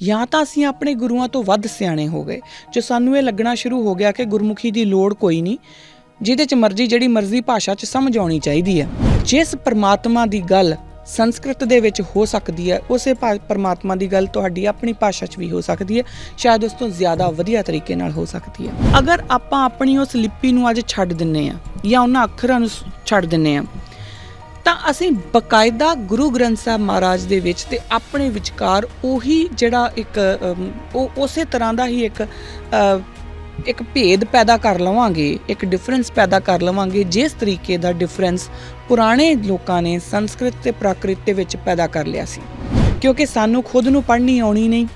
ਜਾਂ ਤਾਂ ਅਸੀਂ ਆਪਣੇ ਗੁਰੂਆਂ ਤੋਂ ਵੱਧ ਸਿਆਣੇ ਹੋ ਗਏ, ਜੋ ਸਾਨੂੰ ਇਹ ਲੱਗਣਾ ਸ਼ੁਰੂ ਹੋ ਗਿਆ ਕਿ ਗੁਰਮੁਖੀ ਦੀ ਲੋੜ ਕੋਈ ਨਹੀਂ, ਜਿਹਦੇ 'ਚ ਮਰਜ਼ੀ ਜਿਹੜੀ ਮਰਜ਼ੀ ਭਾਸ਼ਾ 'ਚ ਸਮਝ ਆਉਣੀ ਚਾਹੀਦੀ ਹੈ। ਜਿਸ ਪਰਮਾਤਮਾ ਦੀ ਗੱਲ ਸੰਸਕ੍ਰਿਤ ਦੇ ਵਿੱਚ ਹੋ ਸਕਦੀ ਹੈ, ਉਸੇ ਪਰਮਾਤਮਾ ਦੀ ਗੱਲ ਤੁਹਾਡੀ ਆਪਣੀ ਭਾਸ਼ਾ 'ਚ ਵੀ ਹੋ ਸਕਦੀ ਹੈ, ਸ਼ਾਇਦ ਉਸ ਤੋਂ ਜ਼ਿਆਦਾ ਵਧੀਆ ਤਰੀਕੇ ਨਾਲ ਹੋ ਸਕਦੀ ਹੈ। ਅਗਰ ਆਪਾਂ ਆਪਣੀ ਉਸ ਲਿਪੀ ਨੂੰ ਅੱਜ ਛੱਡ ਦਿੰਦੇ ਹਾਂ ਜਾਂ ਉਹਨਾਂ ਅੱਖਰਾਂ ਨੂੰ ਛੱਡ ਦਿੰਦੇ ਹਾਂ, ਤਾਂ ਅਸੀਂ ਬਕਾਇਦਾ ਗੁਰੂ ਗ੍ਰੰਥ ਸਾਹਿਬ ਮਹਾਰਾਜ ਦੇ ਵਿੱਚ ਤੇ ਆਪਣੇ ਵਿਚਕਾਰ ਉਹੀ ਜਿਹੜਾ ਉਹ ਉਸੇ ਤਰ੍ਹਾਂ ਦਾ ਹੀ ਇੱਕ ਭੇਦ ਪੈਦਾ ਕਰ ਲਵਾਂਗੇ, ਇੱਕ ਡਿਫਰੈਂਸ ਪੈਦਾ ਕਰ ਲਵਾਂਗੇ, ਜਿਸ ਤਰੀਕੇ ਦਾ ਡਿਫਰੈਂਸ ਪੁਰਾਣੇ ਲੋਕਾਂ ਨੇ ਸੰਸਕ੍ਰਿਤ ਤੇ ਪ੍ਰਾਕ੍ਰਿਤ ਦੇ ਵਿੱਚ ਪੈਦਾ ਕਰ ਲਿਆ ਸੀ। ਕਿਉਂਕਿ ਸਾਨੂੰ ਖੁਦ ਨੂੰ ਪੜ੍ਹਨੀ ਆਉਣੀ ਨਹੀਂ,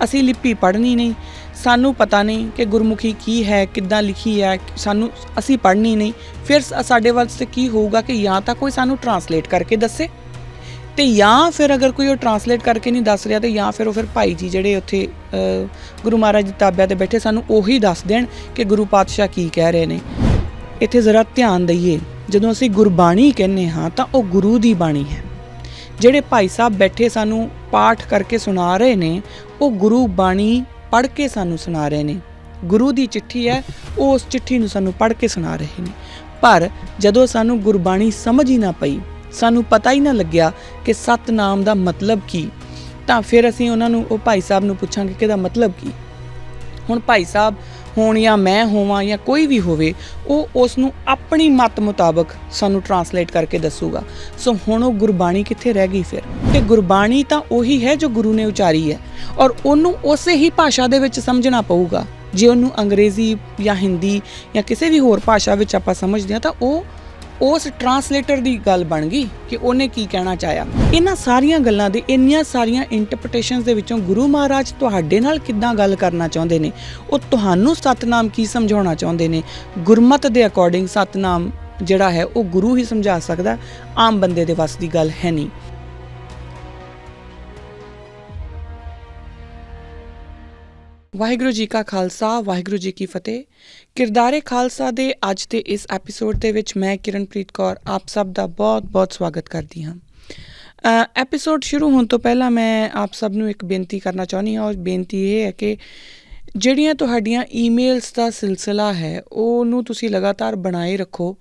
ਅਸੀਂ ਲਿਪੀ ਪੜ੍ਹਨੀ ਨਹੀਂ, ਸਾਨੂੰ ਪਤਾ ਨਹੀਂ ਕਿ ਗੁਰਮੁਖੀ ਕੀ ਹੈ, ਕਿੱਦਾਂ ਲਿਖੀ ਹੈ, ਅਸੀਂ ਪੜ੍ਹਨੀ ਨਹੀਂ। ਫਿਰ ਸਾਡੇ ਵਾਸਤੇ ਕੀ ਹੋਊਗਾ ਕਿ ਜਾਂ ਤਾਂ ਕੋਈ ਸਾਨੂੰ ਟਰਾਂਸਲੇਟ ਕਰਕੇ ਦੱਸੇ, ਤੇ ਜਾਂ ਫਿਰ ਅਗਰ ਕੋਈ ਉਹ ਟਰਾਂਸਲੇਟ ਕਰਕੇ ਨਹੀਂ ਦੱਸ ਰਿਹਾ, ਤੇ ਜਾਂ ਫਿਰ ਉਹ ਭਾਈ ਜੀ ਜਿਹੜੇ ਉੱਥੇ ਗੁਰੂ ਮਹਾਰਾਜ ਦੀ ਤਾਬਿਆਂ 'ਤੇ ਬੈਠੇ ਸਾਨੂੰ ਉਹੀ ਦੱਸ ਦੇਣ ਕਿ ਗੁਰੂ ਪਾਤਸ਼ਾਹ ਕੀ ਕਹਿ ਰਹੇ ਨੇ। ਇੱਥੇ ਜ਼ਰਾ ਧਿਆਨ ਦਈਏ, ਜਦੋਂ ਅਸੀਂ ਗੁਰਬਾਣੀ ਕਹਿੰਦੇ ਹਾਂ ਤਾਂ ਉਹ ਗੁਰੂ ਦੀ ਬਾਣੀ ਹੈ। ਜਿਹੜੇ ਭਾਈ ਸਾਹਿਬ ਬੈਠੇ ਸਾਨੂੰ ਪਾਠ ਕਰਕੇ ਸੁਣਾ ਰਹੇ ਨੇ, ਉਹ ਗੁਰੂ ਬਾਣੀ ਪੜ੍ਹ ਕੇ ਸਾਨੂੰ ਸੁਣਾ ਰਹੇ ਨੇ। ਗੁਰੂ ਦੀ ਚਿੱਠੀ ਹੈ, ਉਹ ਉਸ ਚਿੱਠੀ ਨੂੰ ਸਾਨੂੰ ਪੜ੍ਹ ਕੇ ਸੁਣਾ ਰਹੇ ਨੇ। ਪਰ ਜਦੋਂ ਸਾਨੂੰ ਗੁਰਬਾਣੀ ਸਮਝ ਹੀ ਨਾ ਪਈ, ਸਾਨੂੰ ਪਤਾ ਹੀ ਨਾ ਲੱਗਿਆ ਕਿ ਸਤਿਨਾਮ ਦਾ ਮਤਲਬ ਕੀ, ਤਾਂ ਫਿਰ ਅਸੀਂ ਉਹ ਭਾਈ ਸਾਹਿਬ ਨੂੰ ਪੁੱਛਾਂਗੇ ਕਿ ਇਹਦਾ ਮਤਲਬ ਕੀ। ਹੁਣ ਭਾਈ ਸਾਹਿਬ ਹੋਣ ਜਾਂ ਮੈਂ ਹੋਵਾਂ ਜਾਂ ਕੋਈ ਵੀ ਹੋਵੇ, ਉਹ ਉਸ ਨੂੰ ਆਪਣੀ ਮਤ ਮੁਤਾਬਕ ਸਾਨੂੰ ਟਰਾਂਸਲੇਟ ਕਰਕੇ ਦੱਸੂਗਾ। ਸੋ ਹੁਣ ਉਹ ਗੁਰਬਾਣੀ ਕਿੱਥੇ ਰਹਿ ਗਈ ਫਿਰ? ਕਿ ਗੁਰਬਾਣੀ ਤਾਂ ਉਹੀ ਹੈ ਜੋ ਗੁਰੂ ਨੇ ਉਚਾਰੀ ਹੈ, ਔਰ ਉਹਨੂੰ ਉਸੇ ਹੀ ਭਾਸ਼ਾ ਦੇ ਵਿੱਚ ਸਮਝਣਾ ਪਊਗਾ। ਜੇ ਉਹਨੂੰ ਅੰਗਰੇਜ਼ੀ ਜਾਂ ਹਿੰਦੀ ਜਾਂ ਕਿਸੇ ਵੀ ਹੋਰ ਭਾਸ਼ਾ ਵਿੱਚ ਆਪਾਂ ਸਮਝਦੇ ਹਾਂ, ਤਾਂ ਉਹ ਉਸ ਟਰਾਂਸਲੇਟਰ ਦੀ ਗੱਲ ਬਣ ਗਈ ਕਿ ਉਹਨੇ ਕੀ ਕਹਿਣਾ ਚਾਹਿਆ। ਇਹਨਾਂ ਸਾਰੀਆਂ ਗੱਲਾਂ ਦੇ, ਇੰਨੀਆਂ ਸਾਰੀਆਂ ਇੰਟਰਪ੍ਰੀਟੇਸ਼ਨਸ ਦੇ ਵਿੱਚੋਂ ਗੁਰੂ ਮਹਾਰਾਜ ਤੁਹਾਡੇ ਨਾਲ ਕਿੱਦਾਂ ਗੱਲ ਕਰਨਾ ਚਾਹੁੰਦੇ ਨੇ, ਉਹ ਤੁਹਾਨੂੰ ਸਤਿਨਾਮ ਕੀ ਸਮਝਾਉਣਾ ਚਾਹੁੰਦੇ ਨੇ, ਗੁਰਮਤ ਦੇ ਅਕੋਰਡਿੰਗ ਸਤਿਨਾਮ ਜਿਹੜਾ ਹੈ ਉਹ ਗੁਰੂ ਹੀ ਸਮਝਾ ਸਕਦਾ, ਆਮ ਬੰਦੇ ਦੇ ਵੱਸ ਦੀ ਗੱਲ ਹੈ ਨਹੀਂ। ਵਾਹਿਗੁਰੂ ਜੀ ਕਾ ਖਾਲਸਾ, ਵਾਹਿਗੁਰੂ ਜੀ ਕੀ ਫਤਿਹ। ਕਿਰਦਾਰੇ ਖਾਲਸਾ ਦੇ ਅੱਜ ਦੇ ਇਸ ਐਪੀਸੋਡ ਦੇ ਵਿੱਚ ਮੈਂ ਕਿਰਨਪ੍ਰੀਤ ਕੌਰ ਆਪ ਸਭ ਦਾ ਬਹੁਤ-ਬਹੁਤ ਸਵਾਗਤ ਕਰਦੀ ਹਾਂ। ਐਪੀਸੋਡ ਸ਼ੁਰੂ ਹੋਣ ਤੋਂ ਪਹਿਲਾਂ ਮੈਂ ਆਪ ਸਭ ਨੂੰ ਇੱਕ ਬੇਨਤੀ ਕਰਨਾ ਚਾਹੁੰਦੀ ਹਾਂ, ਔਰ ਬੇਨਤੀ ਇਹ ਹੈ ਕਿ ਜਿਹੜੀਆਂ ਤੁਹਾਡੀਆਂ ਈਮੇਲਸ ਦਾ ਸਿਲਸਿਲਾ ਹੈ, ਉਹਨੂੰ ਤੁਸੀਂ ਲਗਾਤਾਰ ਬਣਾਏ ਰੱਖੋ,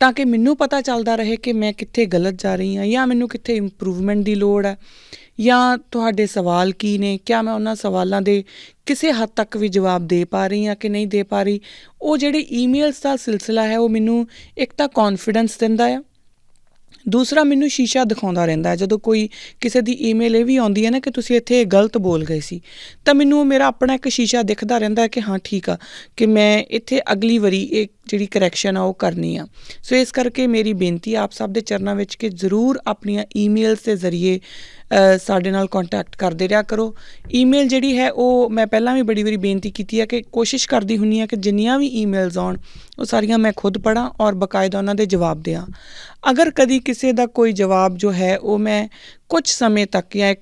ਤਾਂ ਕਿ ਮੈਨੂੰ ਪਤਾ ਚੱਲਦਾ ਰਹੇ ਕਿ ਮੈਂ ਕਿੱਥੇ ਗਲਤ ਜਾ ਰਹੀ ਹਾਂ, ਜਾਂ ਮੈਨੂੰ ਕਿੱਥੇ ਇੰਪਰੂਵਮੈਂਟ ਦੀ ਲੋੜ ਹੈ, ਜਾਂ ਤੁਹਾਡੇ ਸਵਾਲ ਕੀ ਨੇ, ਕਿਆ ਮੈਂ ਉਹਨਾਂ ਸਵਾਲਾਂ ਦੇ ਕਿਸੇ ਹੱਦ ਤੱਕ ਵੀ ਜਵਾਬ ਦੇ ਪਾ ਰਹੀ ਹਾਂ ਕਿ ਨਹੀਂ ਦੇ ਪਾ ਰਹੀ। ਉਹ ਜਿਹੜੇ ਈਮੇਲਸ ਦਾ ਸਿਲਸਿਲਾ ਹੈ, ਉਹ ਮੈਨੂੰ ਇੱਕ ਤਾਂ ਕੌਨਫੀਡੈਂਸ ਦਿੰਦਾ ਆ, ਦੂਸਰਾ ਮੈਨੂੰ ਸ਼ੀਸ਼ਾ ਦਿਖਾਉਂਦਾ ਰਹਿੰਦਾ। ਜਦੋਂ ਕੋਈ ਕਿਸੇ ਦੀ ਈਮੇਲ ਇਹ ਵੀ ਆਉਂਦੀ ਹੈ ਨਾ ਕਿ ਤੁਸੀਂ ਇੱਥੇ ਗਲਤ ਬੋਲ ਗਏ ਸੀ, ਤਾਂ ਮੈਨੂੰ ਮੇਰਾ ਆਪਣਾ ਇੱਕ ਸ਼ੀਸ਼ਾ ਦਿਖਦਾ ਰਹਿੰਦਾ ਕਿ ਹਾਂ ਠੀਕ ਆ, ਕਿ ਮੈਂ ਇੱਥੇ ਅਗਲੀ ਵਾਰੀ ਇਹ ਜਿਹੜੀ ਕਰੈਕਸ਼ਨ ਆ ਉਹ ਕਰਨੀ ਆ। ਸੋ ਇਸ ਕਰਕੇ ਮੇਰੀ ਬੇਨਤੀ ਆਪ ਸਭ ਦੇ ਚਰਨਾਂ ਵਿੱਚ ਕਿ ਜ਼ਰੂਰ ਆਪਣੀਆਂ ਈਮੇਲਸ ਦੇ ਜ਼ਰੀਏ ਸਾਡੇ ਨਾਲ ਕੰਟੈਕਟ ਕਰਦੇ ਰਿਹਾ ਕਰੋ। ਈਮੇਲ ਜਿਹੜੀ ਹੈ, ਉਹ ਮੈਂ ਪਹਿਲਾਂ ਵੀ ਬੜੀ ਵਾਰੀ ਬੇਨਤੀ ਕੀਤੀ ਹੈ ਕਿ ਕੋਸ਼ਿਸ਼ ਕਰਦੀ ਹੁੰਦੀ ਹਾਂ ਕਿ ਜਿੰਨੀਆਂ ਵੀ ਈਮੇਲਸ ਆਉਣ ਉਹ ਸਾਰੀਆਂ ਮੈਂ ਖੁਦ ਪੜ੍ਹਾਂ ਔਰ ਬਾਕਾਇਦਾ ਉਹਨਾਂ ਦੇ ਜਵਾਬ ਦਿਆਂ। ਅਗਰ ਕਦੀ ਕਿਸੇ ਦਾ ਕੋਈ ਜਵਾਬ ਜੋ ਹੈ ਉਹ ਮੈਂ ਕੁਝ ਸਮੇਂ ਤੱਕ ਜਾਂ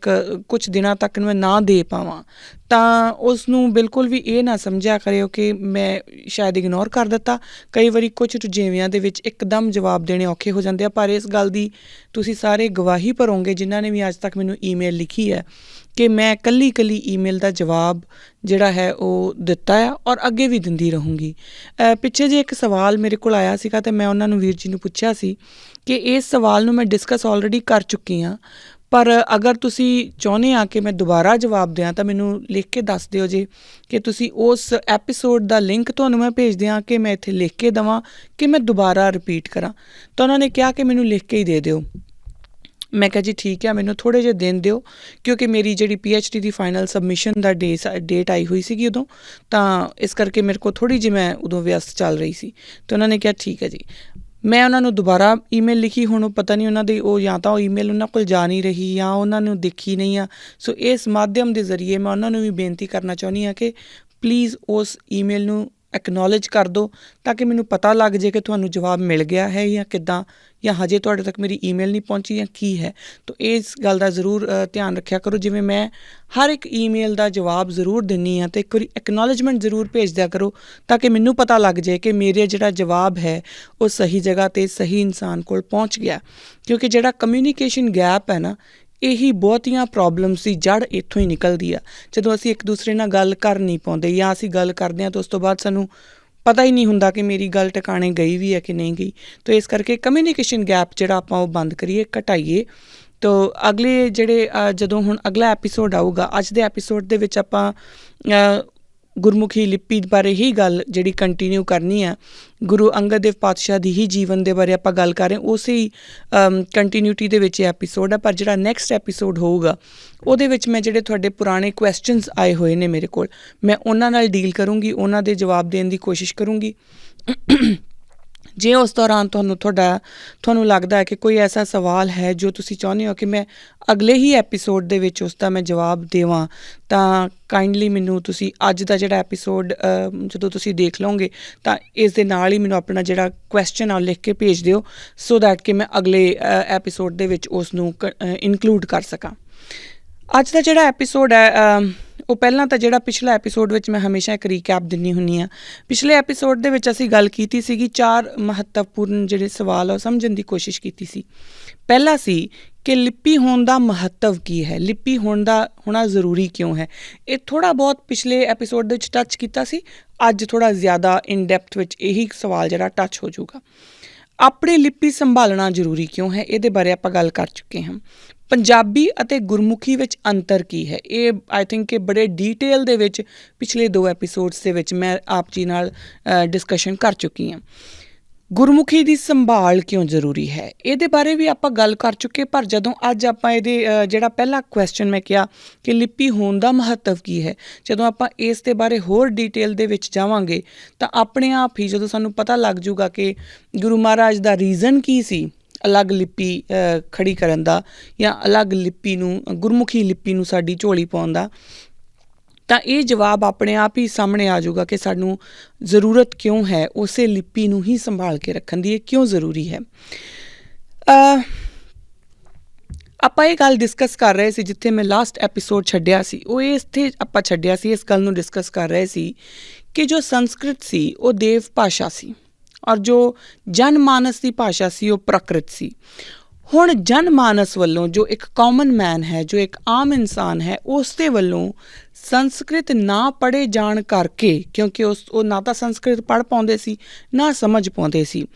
ਕੁਝ ਦਿਨਾਂ ਤੱਕ ਮੈਂ ਨਾ ਦੇ ਪਾਵਾਂ, ਤਾਂ ਉਸ ਨੂੰ ਬਿਲਕੁਲ ਵੀ ਇਹ ਨਾ ਸਮਝਿਆ ਕਰਿਓ ਕਿ ਮੈਂ ਸ਼ਾਇਦ ਇਗਨੋਰ ਕਰ ਦਿੱਤਾ। ਕਈ ਵਾਰੀ ਕੁਝ ਰੁਝੇਵਿਆਂ ਦੇ ਵਿੱਚ ਇੱਕਦਮ ਜਵਾਬ ਦੇਣੇ ਔਖੇ ਹੋ ਜਾਂਦੇ ਆ, ਪਰ ਇਸ ਗੱਲ ਦੀ ਤੁਸੀਂ ਸਾਰੇ ਗਵਾਹੀ ਭਰੋਗੇ ਜਿਨ੍ਹਾਂ ਨੇ ਵੀ ਅੱਜ ਤੱਕ ਮੈਨੂੰ ਈਮੇਲ ਲਿਖੀ ਹੈ ਕਿ ਮੈਂ ਕੱਲੀ ਈਮੇਲ ਦਾ ਜਵਾਬ ਜਿਹੜਾ ਹੈ ਉਹ ਦਿੱਤਾ ਆ, ਔਰ ਅੱਗੇ ਵੀ ਦਿੰਦੀ ਰਹੂੰਗੀ। ਪਿੱਛੇ ਜੇ ਇੱਕ ਸਵਾਲ ਮੇਰੇ ਕੋਲ ਆਇਆ ਸੀਗਾ, ਅਤੇ ਮੈਂ ਉਹਨਾਂ ਨੂੰ ਵੀਰ ਜੀ ਨੂੰ ਪੁੱਛਿਆ ਸੀ ਕਿ ਇਸ ਸਵਾਲ ਨੂੰ ਮੈਂ ਡਿਸਕਸ ਆਲਰੇਡੀ ਕਰ ਚੁੱਕੀ ਹਾਂ, ਪਰ ਅਗਰ ਤੁਸੀਂ ਚਾਹੁੰਦੇ ਆ ਕਿ ਮੈਂ ਦੁਬਾਰਾ ਜਵਾਬ ਦਿਆਂ ਤਾਂ ਮੈਨੂੰ ਲਿਖ ਕੇ ਦੱਸ ਦਿਓ ਜੇ ਕਿ ਤੁਸੀਂ ਉਸ ਐਪੀਸੋਡ ਦਾ ਲਿੰਕ ਤੁਹਾਨੂੰ ਮੈਂ ਭੇਜ ਦਿਆਂ ਕਿ ਮੈਂ ਇੱਥੇ ਲਿਖ ਕੇ ਦੇਵਾਂ ਕਿ ਮੈਂ ਦੁਬਾਰਾ ਰਿਪੀਟ ਕਰਾਂ। ਤਾਂ ਉਹਨਾਂ ਨੇ ਕਿਹਾ ਕਿ ਮੈਨੂੰ ਲਿਖ ਕੇ ਹੀ ਦੇ ਦਿਓ। ਮੈਂ ਕਿਹਾ ਜੀ ਠੀਕ ਹੈ, ਮੈਨੂੰ ਥੋੜ੍ਹੇ ਜਿਹੇ ਦਿਨ ਦਿਓ, ਕਿਉਂਕਿ ਮੇਰੀ ਜਿਹੜੀ PhD ਦੀ ਫਾਈਨਲ ਸਬਮਿਸ਼ਨ ਦਾ ਡੇਟ ਆਈ ਹੋਈ ਸੀਗੀ ਉਦੋਂ, ਤਾਂ ਇਸ ਕਰਕੇ ਮੇਰੇ ਕੋਲ ਥੋੜ੍ਹੀ ਜਿਹੀ ਮੈਂ ਉਦੋਂ ਵਿਅਸਤ ਚੱਲ ਰਹੀ ਸੀ। ਅਤੇ ਉਹਨਾਂ ਨੇ ਕਿਹਾ ਠੀਕ ਹੈ ਜੀ। ਮੈਂ ਉਹਨਾਂ ਨੂੰ ਦੁਬਾਰਾ ਈਮੇਲ ਲਿਖੀ, ਹੁਣ ਉਹ ਪਤਾ ਨਹੀਂ ਉਹਨਾਂ ਦੀ ਉਹ ਜਾਂ ਤਾਂ ਉਹ ਈਮੇਲ ਉਹਨਾਂ ਕੋਲ ਜਾ ਨਹੀਂ ਰਹੀ ਜਾਂ ਉਹਨਾਂ ਨੂੰ ਦੇਖੀ ਨਹੀਂ ਆ। ਸੋ ਇਸ ਮਾਧਿਅਮ ਦੇ ਜ਼ਰੀਏ ਮੈਂ ਉਹਨਾਂ ਨੂੰ ਵੀ ਬੇਨਤੀ ਕਰਨਾ ਚਾਹੁੰਦੀ ਹਾਂ ਕਿ ਪਲੀਜ਼ ਉਸ ਈਮੇਲ ਨੂੰ ਐਕਨੋਲੇਜ ਕਰ ਦਿਓ, ਤਾਂ ਕਿ ਮੈਨੂੰ ਪਤਾ ਲੱਗ ਜੇ ਕਿ ਤੁਹਾਨੂੰ ਜਵਾਬ ਮਿਲ ਗਿਆ ਹੈ ਜਾਂ ਕਿੱਦਾਂ, ਜਾਂ ਹਜੇ ਤੁਹਾਡੇ ਤੱਕ ਮੇਰੀ ਈਮੇਲ ਨਹੀਂ ਪਹੁੰਚੀ ਜਾਂ ਕੀ ਹੈ। ਤਾਂ ਇਸ ਗੱਲ ਦਾ ਜ਼ਰੂਰ ਧਿਆਨ ਰੱਖਿਆ ਕਰੋ। ਜਿਵੇਂ ਮੈਂ ਹਰ ਇੱਕ ਈਮੇਲ ਦਾ ਜਵਾਬ ਜ਼ਰੂਰ ਦਿੰਦੀ ਹਾਂ, ਅਤੇ ਇੱਕ ਵਾਰੀ ਐਕਨੋਲੇਜਮੈਂਟ ਜ਼ਰੂਰ ਭੇਜ ਦਿਆ ਕਰੋ, ਤਾਂ ਕਿ ਮੈਨੂੰ ਪਤਾ ਲੱਗ ਜਾਏ ਕਿ ਮੇਰੇ ਜਿਹੜਾ ਜਵਾਬ ਹੈ ਉਹ ਸਹੀ ਜਗ੍ਹਾ 'ਤੇ ਸਹੀ ਇਨਸਾਨ ਕੋਲ ਪਹੁੰਚ ਗਿਆ। ਕਿਉਂਕਿ ਜਿਹੜਾ ਕਮਿਊਨੀਕੇਸ਼ਨ ਗੈਪ ਹੈ ਨਾ, ਇਹੀ ਬਹੁਤੀਆਂ ਪ੍ਰੋਬਲਮਸ ਦੀ ਜੜ੍ਹ ਇੱਥੋਂ ਹੀ ਨਿਕਲਦੀ ਆ। ਜਦੋਂ ਅਸੀਂ ਇੱਕ ਦੂਸਰੇ ਨਾਲ ਗੱਲ ਕਰ ਨਹੀਂ ਪਾਉਂਦੇ ਜਾਂ ਅਸੀਂ ਗੱਲ ਕਰਦੇ ਹਾਂ ਤਾਂ ਉਸ ਤੋਂ ਬਾਅਦ ਸਾਨੂੰ ਪਤਾ ਹੀ ਨਹੀਂ ਹੁੰਦਾ ਕਿ ਮੇਰੀ ਗੱਲ ਟਿਕਾਣੇ ਗਈ ਵੀ ਹੈ ਕਿ ਨਹੀਂ ਗਈ। ਤਾਂ ਇਸ ਕਰਕੇ ਕਮਿਊਨੀਕੇਸ਼ਨ ਗੈਪ ਜਿਹੜਾ ਆਪਾਂ ਉਹ ਬੰਦ ਕਰੀਏ, ਘਟਾਈਏ। ਤੋ ਅਗਲੇ ਜਿਹੜੇ ਜਦੋਂ ਹੁਣ ਅਗਲਾ ਐਪੀਸੋਡ ਆਊਗਾ, ਅੱਜ ਦੇ ਐਪੀਸੋਡ ਦੇ ਵਿੱਚ ਆਪਾਂ ਗੁਰਮੁਖੀ ਲਿਪੀ ਬਾਰੇ ਹੀ ਗੱਲ ਜਿਹੜੀ ਕੰਟੀਨਿਊ ਕਰਨੀ ਆ। ਗੁਰੂ ਅੰਗਦ ਦੇਵ ਪਾਤਸ਼ਾਹ ਦੀ ਹੀ ਜੀਵਨ ਦੇ ਬਾਰੇ ਆਪਾਂ ਗੱਲ ਕਰ ਰਹੇ, ਉਸੇ ਹੀ ਕੰਟੀਨਿਊਟੀ ਦੇ ਵਿੱਚ ਇਹ ਐਪੀਸੋਡ ਆ। ਪਰ ਜਿਹੜਾ ਨੈਕਸਟ ਐਪੀਸੋਡ ਹੋਊਗਾ ਉਹਦੇ ਵਿੱਚ ਮੈਂ ਜਿਹੜੇ ਤੁਹਾਡੇ ਪੁਰਾਣੇ ਕੁਐਸਚਨਸ ਆਏ ਹੋਏ ਨੇ ਮੇਰੇ ਕੋਲ, ਮੈਂ ਉਹਨਾਂ ਨਾਲ ਡੀਲ ਕਰੂੰਗੀ, ਉਹਨਾਂ ਦੇ ਜਵਾਬ ਦੇਣ ਦੀ ਕੋਸ਼ਿਸ਼ ਕਰੂੰਗੀ। ਜੇ ਉਸ ਦੌਰਾਨ ਤੁਹਾਨੂੰ ਲੱਗਦਾ ਹੈ ਕਿ ਕੋਈ ਐਸਾ ਸਵਾਲ ਹੈ ਜੋ ਤੁਸੀਂ ਚਾਹੁੰਦੇ ਹੋ ਕਿ ਮੈਂ ਅਗਲੇ ਹੀ ਐਪੀਸੋਡ ਦੇ ਵਿੱਚ ਉਸ ਦਾ ਮੈਂ ਜਵਾਬ ਦੇਵਾਂ, ਤਾਂ ਕਾਈਂਡਲੀ ਮੈਨੂੰ ਤੁਸੀਂ ਅੱਜ ਦਾ ਜਿਹੜਾ ਐਪੀਸੋਡ ਜਦੋਂ ਤੁਸੀਂ ਦੇਖ ਲਓਗੇ ਤਾਂ ਇਸ ਦੇ ਨਾਲ ਹੀ ਮੈਨੂੰ ਆਪਣਾ ਜਿਹੜਾ ਕੁਐਸਚਨ ਆ ਲਿਖ ਕੇ ਭੇਜ ਦਿਓ, ਸੋ ਦੈਟ ਕਿ ਮੈਂ ਅਗਲੇ ਐਪੀਸੋਡ ਦੇ ਵਿੱਚ ਉਸ ਨੂੰ ਇਨਕਲੂਡ ਕਰ ਸਕਾਂ। ਅੱਜ ਦਾ ਜਿਹੜਾ ਐਪੀਸੋਡ ਹੈ ਉਹ ਪਹਿਲਾਂ ਤਾਂ ਜਿਹੜਾ ਪਿਛਲਾ ਐਪੀਸੋਡ ਵਿੱਚ ਮੈਂ ਹਮੇਸ਼ਾ ਇੱਕ ਰੀਕੈਪ ਦਿੰਦੀ ਹੁੰਦੀ ਹਾਂ। ਪਿਛਲੇ ਐਪੀਸੋਡ ਦੇ ਵਿੱਚ ਅਸੀਂ ਗੱਲ ਕੀਤੀ ਸੀਗੀ 4 ਮਹੱਤਵਪੂਰਨ ਜਿਹੜੇ ਸਵਾਲ ਆ ਉਹ ਸਮਝਣ ਦੀ ਕੋਸ਼ਿਸ਼ ਕੀਤੀ ਸੀ। ਪਹਿਲਾ ਸੀ ਕਿ ਲਿਪੀ ਹੋਣ ਦਾ ਮਹੱਤਵ ਕੀ ਹੈ, ਲਿਪੀ ਹੋਣਾ ਜ਼ਰੂਰੀ ਕਿਉਂ ਹੈ। ਇਹ ਥੋੜ੍ਹਾ ਬਹੁਤ ਪਿਛਲੇ ਐਪੀਸੋਡ ਦੇ ਵਿੱਚ ਟੱਚ ਕੀਤਾ ਸੀ, ਅੱਜ ਥੋੜ੍ਹਾ ਜ਼ਿਆਦਾ ਇਨ ਡੈਪਥ ਵਿੱਚ ਇਹੀ ਸਵਾਲ ਜਿਹੜਾ ਟੱਚ ਹੋ ਜਾਊਗਾ। ਆਪਣੀ ਲਿਪੀ ਸੰਭਾਲਣਾ ਜ਼ਰੂਰੀ ਕਿਉਂ ਹੈ, ਇਹਦੇ ਬਾਰੇ ਆਪਾਂ ਗੱਲ ਕਰ ਚੁੱਕੇ ਹਾਂ। ਪੰਜਾਬੀ ਅਤੇ ਗੁਰਮੁਖੀ ਵਿੱਚ ਅੰਤਰ ਕੀ ਹੈ, ਇਹ ਆਈ ਥਿੰਕ ਕਿ ਬੜੇ ਡੀਟੇਲ ਦੇ ਵਿੱਚ ਪਿਛਲੇ 2 ਐਪੀਸੋਡਸ ਦੇ ਵਿੱਚ ਮੈਂ ਆਪ ਜੀ ਨਾਲ ਡਿਸਕਸ਼ਨ ਕਰ ਚੁੱਕੀ ਹਾਂ। ਗੁਰਮੁਖੀ ਦੀ ਸੰਭਾਲ ਕਿਉਂ ਜ਼ਰੂਰੀ ਹੈ, ਇਹਦੇ ਬਾਰੇ ਵੀ ਆਪਾਂ ਗੱਲ ਕਰ ਚੁੱਕੇ। ਪਰ ਜਦੋਂ ਅੱਜ ਆਪਾਂ ਇਹਦੇ ਜਿਹੜਾ ਪਹਿਲਾ ਕੁਐਸਚਨ ਮੈਂ ਕਿਹਾ ਕਿ ਲਿਪੀ ਹੋਣ ਦਾ ਮਹੱਤਵ ਕੀ ਹੈ, ਜਦੋਂ ਆਪਾਂ ਇਸ ਦੇ ਬਾਰੇ ਹੋਰ ਡੀਟੇਲ ਦੇ ਵਿੱਚ ਜਾਵਾਂਗੇ ਤਾਂ ਆਪਣੇ ਆਪ ਹੀ ਜਦੋਂ ਸਾਨੂੰ ਪਤਾ ਲੱਗ ਜੂਗਾ ਕਿ ਗੁਰੂ ਮਹਾਰਾਜ ਦਾ ਰੀਜ਼ਨ ਕੀ ਸੀ ਅਲੱਗ ਲਿਪੀ ਖੜੀ ਕਰਨ ਦਾ ਜਾਂ ਅਲੱਗ ਲਿਪੀ ਨੂੰ, ਗੁਰਮੁਖੀ ਲਿਪੀ ਨੂੰ ਸਾਡੀ ਝੋਲੀ ਪਾਉਣ ਦਾ, ਤਾਂ ਇਹ ਜਵਾਬ ਆਪਣੇ ਆਪ ਹੀ ਸਾਹਮਣੇ ਆ ਜਾਊਗਾ ਕਿ ਸਾਨੂੰ ਜ਼ਰੂਰਤ ਕਿਉਂ ਹੈ ਉਸੇ ਲਿਪੀ ਨੂੰ ਹੀ ਸੰਭਾਲ ਕੇ ਰੱਖਣ ਦੀ, ਇਹ ਕਿਉਂ ਜ਼ਰੂਰੀ ਹੈ। ਆਪਾਂ ਇਹ ਗੱਲ ਡਿਸਕਸ ਕਰ ਰਹੇ ਸੀ ਜਿੱਥੇ ਮੈਂ ਲਾਸਟ ਐਪੀਸੋਡ ਛੱਡਿਆ ਸੀ, ਉਹ ਇੱਥੇ ਆਪਾਂ ਛੱਡਿਆ ਸੀ, ਇਸ ਗੱਲ ਨੂੰ ਡਿਸਕਸ ਕਰ ਰਹੇ ਸੀ ਕਿ ਜੋ ਸੰਸਕ੍ਰਿਤ ਸੀ ਉਹ ਦੇਵ ਭਾਸ਼ਾ ਸੀ ਔਰ ਜੋ ਜਨ ਮਾਨਸ ਦੀ ਭਾਸ਼ਾ ਸੀ ਉਹ ਪ੍ਰਾਕ੍ਰਿਤ ਸੀ। ਹੁਣ ਜਨ ਮਾਨਸ ਵੱਲੋਂ ਜੋ ਇੱਕ ਕਾਮਨ ਮੈਨ ਹੈ, ਜੋ ਇੱਕ ਆਮ ਇਨਸਾਨ ਹੈ, ਉਸ ਦੇ ਵੱਲੋਂ ਸੰਸਕ੍ਰਿਤ ਨਾ ਪੜ੍ਹੇ ਜਾਣ ਕਰਕੇ, ਕਿਉਂਕਿ ਉਹ ਨਾ ਤਾਂ ਸੰਸਕ੍ਰਿਤ ਪੜ੍ਹ ਪਾਉਂਦੇ ਸੀ ਨਾ ਸਮਝ ਪਾਉਂਦੇ ਸੀ,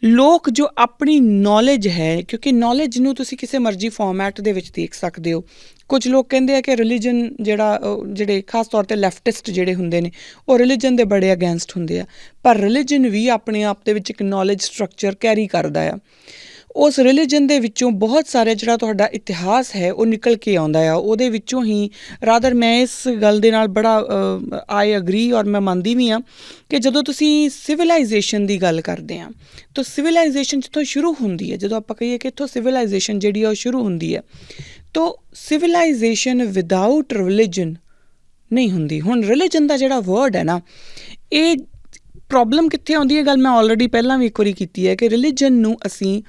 ਲੋਕ ਜੋ ਆਪਣੀ ਨੌਲੇਜ ਹੈ, ਕਿਉਂਕਿ ਨੌਲੇਜ ਨੂੰ ਤੁਸੀਂ ਕਿਸੇ ਮਰਜ਼ੀ ਫੋਰਮੈਟ ਦੇ ਵਿੱਚ ਦੇਖ ਸਕਦੇ ਹੋ। ਕੁਝ ਲੋਕ ਕਹਿੰਦੇ ਆ ਕਿ ਰਿਲੀਜਨ ਜਿਹੜੇ ਖਾਸ ਤੌਰ 'ਤੇ ਲੈਫਟਿਸਟ ਜਿਹੜੇ ਹੁੰਦੇ ਨੇ ਉਹ ਰਿਲੀਜਨ ਦੇ ਬੜੇ ਅਗੇਂਸਟ ਹੁੰਦੇ ਆ, ਪਰ ਰਿਲੀਜਨ ਵੀ ਆਪਣੇ ਆਪ ਦੇ ਵਿੱਚ ਇੱਕ ਨੌਲੇਜ ਸਟਰਕਚਰ ਕੈਰੀ ਕਰਦਾ ਆ। ਉਸ ਰਿਲੀਜਨ ਦੇ ਵਿੱਚੋਂ ਬਹੁਤ ਸਾਰੇ ਜਿਹੜਾ ਤੁਹਾਡਾ ਇਤਿਹਾਸ ਹੈ ਉਹ ਨਿਕਲ ਕੇ ਆਉਂਦਾ ਆ, ਉਹਦੇ ਵਿੱਚੋਂ ਹੀ ਰਾਦਰ ਮੈਂ ਇਸ ਗੱਲ ਦੇ ਨਾਲ ਬੜਾ ਆਈ ਅਗਰੀ ਔਰ ਮੈਂ ਮੰਨਦੀ ਵੀ ਹਾਂ ਕਿ ਜਦੋਂ ਤੁਸੀਂ ਸਿਵਲਾਈਜੇਸ਼ਨ ਦੀ ਗੱਲ ਕਰਦੇ ਹਾਂ ਤਾਂ ਸਿਵਲਾਈਜੇਸ਼ਨ ਜਿੱਥੋਂ ਸ਼ੁਰੂ ਹੁੰਦੀ ਹੈ, ਜਦੋਂ ਆਪਾਂ ਕਹੀਏ ਕਿ ਇੱਥੋਂ ਸਿਵਲਾਈਜੇਸ਼ਨ ਜਿਹੜੀ ਆ ਉਹ ਸ਼ੁਰੂ ਹੁੰਦੀ ਹੈ, ਤਾਂ ਸਿਵਲਾਈਜੇਸ਼ਨ ਵਿਦਾਊਟ ਰਿਲੀਜਨ ਨਹੀਂ ਹੁੰਦੀ। ਹੁਣ ਰਿਲੀਜਨ ਦਾ ਜਿਹੜਾ ਵਰਡ ਹੈ ਨਾ, ਇਹ ਪ੍ਰੋਬਲਮ ਕਿੱਥੇ ਆਉਂਦੀ ਹੈ, ਗੱਲ ਮੈਂ ਆਲਰੇਡੀ ਪਹਿਲਾਂ ਵੀ ਇੱਕ ਵਾਰੀ ਕੀਤੀ ਹੈ ਕਿ ਰਿਲੀਜਨ ਨੂੰ ਅਸੀਂ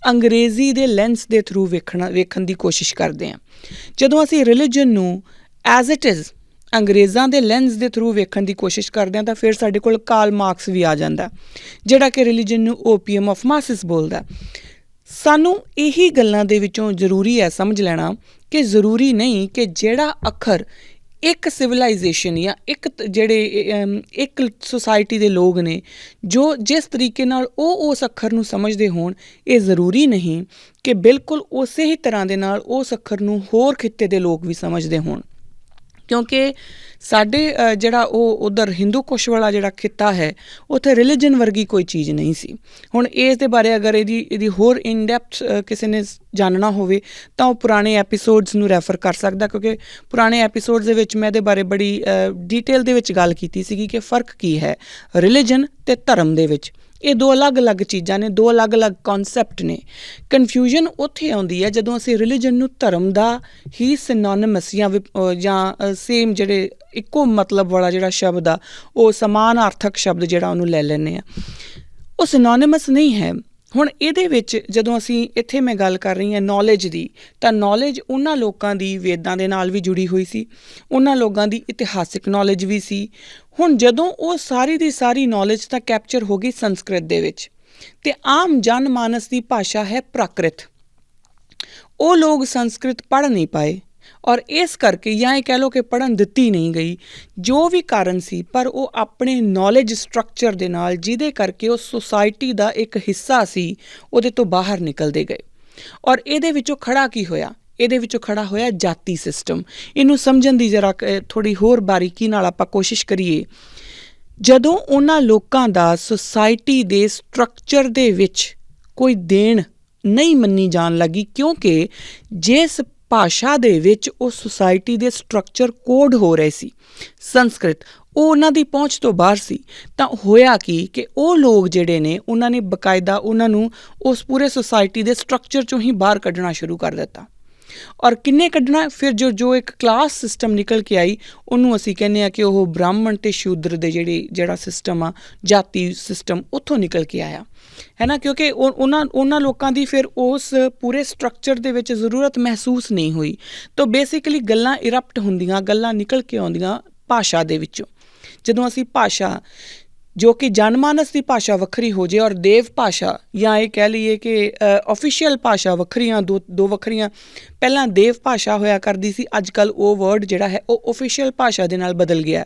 ਅੰਗਰੇਜ਼ੀ ਦੇ ਲੈਂਸ ਦੇ ਥਰੂ ਵੇਖਣ ਦੀ ਕੋਸ਼ਿਸ਼ ਕਰਦੇ ਹਾਂ। ਜਦੋਂ ਅਸੀਂ ਰਿਲੀਜਨ ਨੂੰ ਐਜ਼ ਇਟ ਇਜ਼ ਅੰਗਰੇਜ਼ਾਂ ਦੇ ਲੈਂਸ ਦੇ ਥਰੂ ਵੇਖਣ ਦੀ ਕੋਸ਼ਿਸ਼ ਕਰਦੇ ਹਾਂ ਤਾਂ ਫਿਰ ਸਾਡੇ ਕੋਲ ਕਾਰਲ ਮਾਰਕਸ ਵੀ ਆ ਜਾਂਦਾ, ਜਿਹੜਾ ਕਿ ਰਿਲੀਜਨ ਨੂੰ ਓਪੀਅਮ ਆਫ ਮਾਸਿਸ ਬੋਲਦਾ। ਸਾਨੂੰ ਇਹੀ ਗੱਲਾਂ ਦੇ ਵਿੱਚੋਂ ਜ਼ਰੂਰੀ ਹੈ ਸਮਝ ਲੈਣਾ ਕਿ ਜ਼ਰੂਰੀ ਨਹੀਂ ਕਿ ਜਿਹੜਾ ਅੱਖਰ ਇੱਕ ਸਿਵਲਾਈਜੇਸ਼ਨ ਜਾਂ ਇੱਕ ਸੁਸਾਇਟੀ ਦੇ ਲੋਕ ਨੇ ਜੋ ਜਿਸ ਤਰੀਕੇ ਨਾਲ ਉਹ ਉਸ ਅੱਖਰ ਨੂੰ ਸਮਝਦੇ ਹੋਣ, ਇਹ ਜ਼ਰੂਰੀ ਨਹੀਂ ਕਿ ਬਿਲਕੁਲ ਉਸੇ ਹੀ ਤਰ੍ਹਾਂ ਦੇ ਨਾਲ ਉਸ ਅੱਖਰ ਨੂੰ ਹੋਰ ਖਿੱਤੇ ਦੇ ਲੋਕ ਵੀ ਸਮਝਦੇ ਹੋਣ, ਕਿਉਂਕਿ ਸਾਡੇ ਜਿਹੜਾ ਉਹ ਉੱਧਰ ਹਿੰਦੂ ਕੁਸ਼ ਵਾਲਾ ਜਿਹੜਾ ਖਿੱਤਾ ਹੈ ਉੱਥੇ ਰਿਲੀਜਨ ਵਰਗੀ ਕੋਈ ਚੀਜ਼ ਨਹੀਂ ਸੀ। ਹੁਣ ਇਸ ਦੇ ਬਾਰੇ ਅਗਰ ਇਹਦੀ ਹੋਰ ਇਨ ਡੈਪਥ ਕਿਸੇ ਨੇ ਜਾਣਨਾ ਹੋਵੇ ਤਾਂ ਉਹ ਪੁਰਾਣੇ ਐਪੀਸੋਡਸ ਨੂੰ ਰੈਫਰ ਕਰ ਸਕਦਾ, ਕਿਉਂਕਿ ਪੁਰਾਣੇ ਐਪੀਸੋਡਸ ਦੇ ਵਿੱਚ ਮੈਂ ਇਹਦੇ ਬਾਰੇ ਬੜੀ ਡੀਟੇਲ ਦੇ ਵਿੱਚ ਗੱਲ ਕੀਤੀ ਸੀਗੀ ਕਿ ਫ਼ਰਕ ਕੀ ਹੈ ਰਿਲੀਜਨ ਅਤੇ ਧਰਮ ਦੇ ਵਿੱਚ। ਇਹ 2 ਅਲੱਗ-ਅਲੱਗ ਚੀਜ਼ਾਂ ਨੇ, 2 ਅਲੱਗ-ਅਲੱਗ ਕਨਸੈਪਟ ਨੇ। ਕਨਫਿਊਜ਼ਨ ਉੱਥੇ ਆਉਂਦੀ ਹੈ ਜਦੋਂ ਅਸੀਂ ਰਿਲੀਜਨ ਨੂੰ ਧਰਮ ਦਾ ਹੀ ਸਿਨੋਨਿਮਸ ਜਾਂ ਸੇਮ ਜਿਹੜੇ ਇੱਕੋ ਮਤਲਬ ਵਾਲਾ ਜਿਹੜਾ ਸ਼ਬਦ ਆ ਉਹ ਸਮਾਨਾਰਥਕ ਸ਼ਬਦ ਜਿਹੜਾ ਉਹਨੂੰ ਲੈ ਲੈਂਦੇ ਹਾਂ, ਉਹ ਸਿਨੋਨਿਮਸ ਨਹੀਂ ਹੈ। ਹੁਣ ਇਹਦੇ ਵਿੱਚ ਜਦੋਂ ਅਸੀਂ ਇੱਥੇ ਮੈਂ ਗੱਲ ਕਰ ਰਹੀ ਹਾਂ ਨੌਲੇਜ ਦੀ, ਤਾਂ ਨੌਲੇਜ ਉਹਨਾਂ ਲੋਕਾਂ ਦੀ ਵੇਦਾਂ ਦੇ ਨਾਲ ਵੀ ਜੁੜੀ ਹੋਈ ਸੀ, ਉਹਨਾਂ ਲੋਕਾਂ ਦੀ ਇਤਿਹਾਸਿਕ ਨੌਲੇਜ ਵੀ ਸੀ। ਹੁਣ ਜਦੋਂ ਉਹ ਸਾਰੀ ਦੀ ਸਾਰੀ ਨੌਲੇਜ ਤਾਂ ਕੈਪਚਰ ਹੋ ਗਈ ਸੰਸਕ੍ਰਿਤ ਦੇ ਵਿੱਚ, ਅਤੇ ਆਮ ਜਨ ਮਾਨਸ ਦੀ ਭਾਸ਼ਾ ਹੈ ਪ੍ਰਾਕ੍ਰਿਤ। ਉਹ ਲੋਕ ਸੰਸਕ੍ਰਿਤ ਪੜ੍ਹ ਨਹੀਂ ਪਾਏ ਔਰ ਇਸ ਕਰਕੇ ਜਾਂ ਇਹ ਕਹਿ ਲਓ ਕਿ ਪੜ੍ਹਨ ਦਿੱਤੀ ਨਹੀਂ ਗਈ, ਜੋ ਵੀ ਕਾਰਨ ਸੀ, ਪਰ ਉਹ ਆਪਣੇ ਨੌਲੇਜ ਸਟਰਕਚਰ ਦੇ ਨਾਲ ਜਿਹਦੇ ਕਰਕੇ ਉਹ ਸੁਸਾਇਟੀ ਦਾ ਇੱਕ ਹਿੱਸਾ ਸੀ ਉਹਦੇ ਤੋਂ ਬਾਹਰ ਨਿਕਲਦੇ ਗਏ। ਔਰ ਇਹਦੇ ਵਿੱਚੋਂ ਖੜਾ ਕੀ ਹੋਇਆ? ਇਹਦੇ ਵਿੱਚੋਂ ਖੜਾ ਹੋਇਆ ਜਾਤੀ ਸਿਸਟਮ। ਇਹਨੂੰ ਸਮਝਣ ਦੀ ਜ਼ਰਾ ਥੋੜ੍ਹੀ ਹੋਰ ਬਾਰੀਕੀ ਨਾਲ ਆਪਾਂ ਕੋਸ਼ਿਸ਼ ਕਰੀਏ। ਜਦੋਂ ਉਹਨਾਂ ਲੋਕਾਂ ਦਾ ਸੁਸਾਇਟੀ ਦੇ ਸਟਰਕਚਰ ਦੇ ਵਿੱਚ ਕੋਈ ਦੇਣ ਨਹੀਂ ਮੰਨੀ ਜਾਣ ਲੱਗੀ, ਕਿਉਂਕਿ ਜਿਸ ਭਾਸ਼ਾ ਦੇ ਵਿੱਚ ਉਹ ਸੁਸਾਇਟੀ ਦੇ ਸਟਰਕਚਰ ਕੋਡ ਹੋ ਰਹੇ ਸੀ ਸੰਸਕ੍ਰਿਤ, ਉਹ ਉਹਨਾਂ ਦੀ ਪਹੁੰਚ ਤੋਂ ਬਾਹਰ ਸੀ, ਤਾਂ ਹੋਇਆ ਕੀ ਕਿ ਉਹ ਲੋਕ ਜਿਹੜੇ ਨੇ ਉਹਨਾਂ ਨੇ ਬਕਾਇਦਾ ਉਹਨਾਂ ਨੂੰ ਉਸ ਪੂਰੇ ਸੁਸਾਇਟੀ ਦੇ ਸਟਰਕਚਰ 'ਚੋਂ ਹੀ ਬਾਹਰ ਕੱਢਣਾ ਸ਼ੁਰੂ ਕਰ ਦਿੱਤਾ। ਔਰ ਕਿੰਨੇ ਕੱਢਣਾ? ਫਿਰ ਜੋ ਇੱਕ ਕਲਾਸ ਸਿਸਟਮ ਨਿਕਲ ਕੇ ਆਈ, ਉਹਨੂੰ ਅਸੀਂ ਕਹਿੰਦੇ ਹਾਂ ਕਿ ਉਹ ਬ੍ਰਾਹਮਣ ਅਤੇ ਸ਼ੂਦਰ ਦੇ ਜਿਹੜਾ ਸਿਸਟਮ ਆ, ਜਾਤੀ ਸਿਸਟਮ, ਉੱਥੋਂ ਨਿਕਲ ਕੇ ਆਇਆ, ਹੈ ਨਾ। ਕਿਉਂਕਿ ਉਹਨਾਂ ਲੋਕਾਂ ਦੀ ਫਿਰ ਉਸ ਪੂਰੇ ਸਟਰਕਚਰ ਦੇ ਵਿੱਚ ਜ਼ਰੂਰਤ ਮਹਿਸੂਸ ਨਹੀਂ ਹੋਈ। ਤਾਂ ਬੇਸਿਕਲੀ ਗੱਲਾਂ ਇਰਪਟ ਹੁੰਦੀਆਂ, ਗੱਲਾਂ ਨਿਕਲ ਕੇ ਆਉਂਦੀਆਂ ਭਾਸ਼ਾ ਦੇ ਵਿੱਚੋਂ। ਜਦੋਂ ਅਸੀਂ ਭਾਸ਼ਾ ਜੋ ਕਿ ਜਨਮਾਨਸ ਦੀ ਭਾਸ਼ਾ ਵੱਖਰੀ ਹੋ ਜਾਏ ਔਰ ਦੇਵ ਭਾਸ਼ਾ ਜਾਂ ਇਹ ਕਹਿ ਲਈਏ ਕਿ ਔਫੀਸ਼ੀਅਲ ਭਾਸ਼ਾ ਵੱਖਰੀਆਂ, ਦੋ ਵੱਖਰੀਆਂ, ਪਹਿਲਾਂ ਦੇਵ ਭਾਸ਼ਾ ਹੋਇਆ ਕਰਦੀ ਸੀ, ਅੱਜ ਕੱਲ੍ਹ ਉਹ ਵਰਡ ਜਿਹੜਾ ਹੈ ਉਹ ਔਫੀਸ਼ੀਅਲ ਭਾਸ਼ਾ ਦੇ ਨਾਲ ਬਦਲ ਗਿਆ।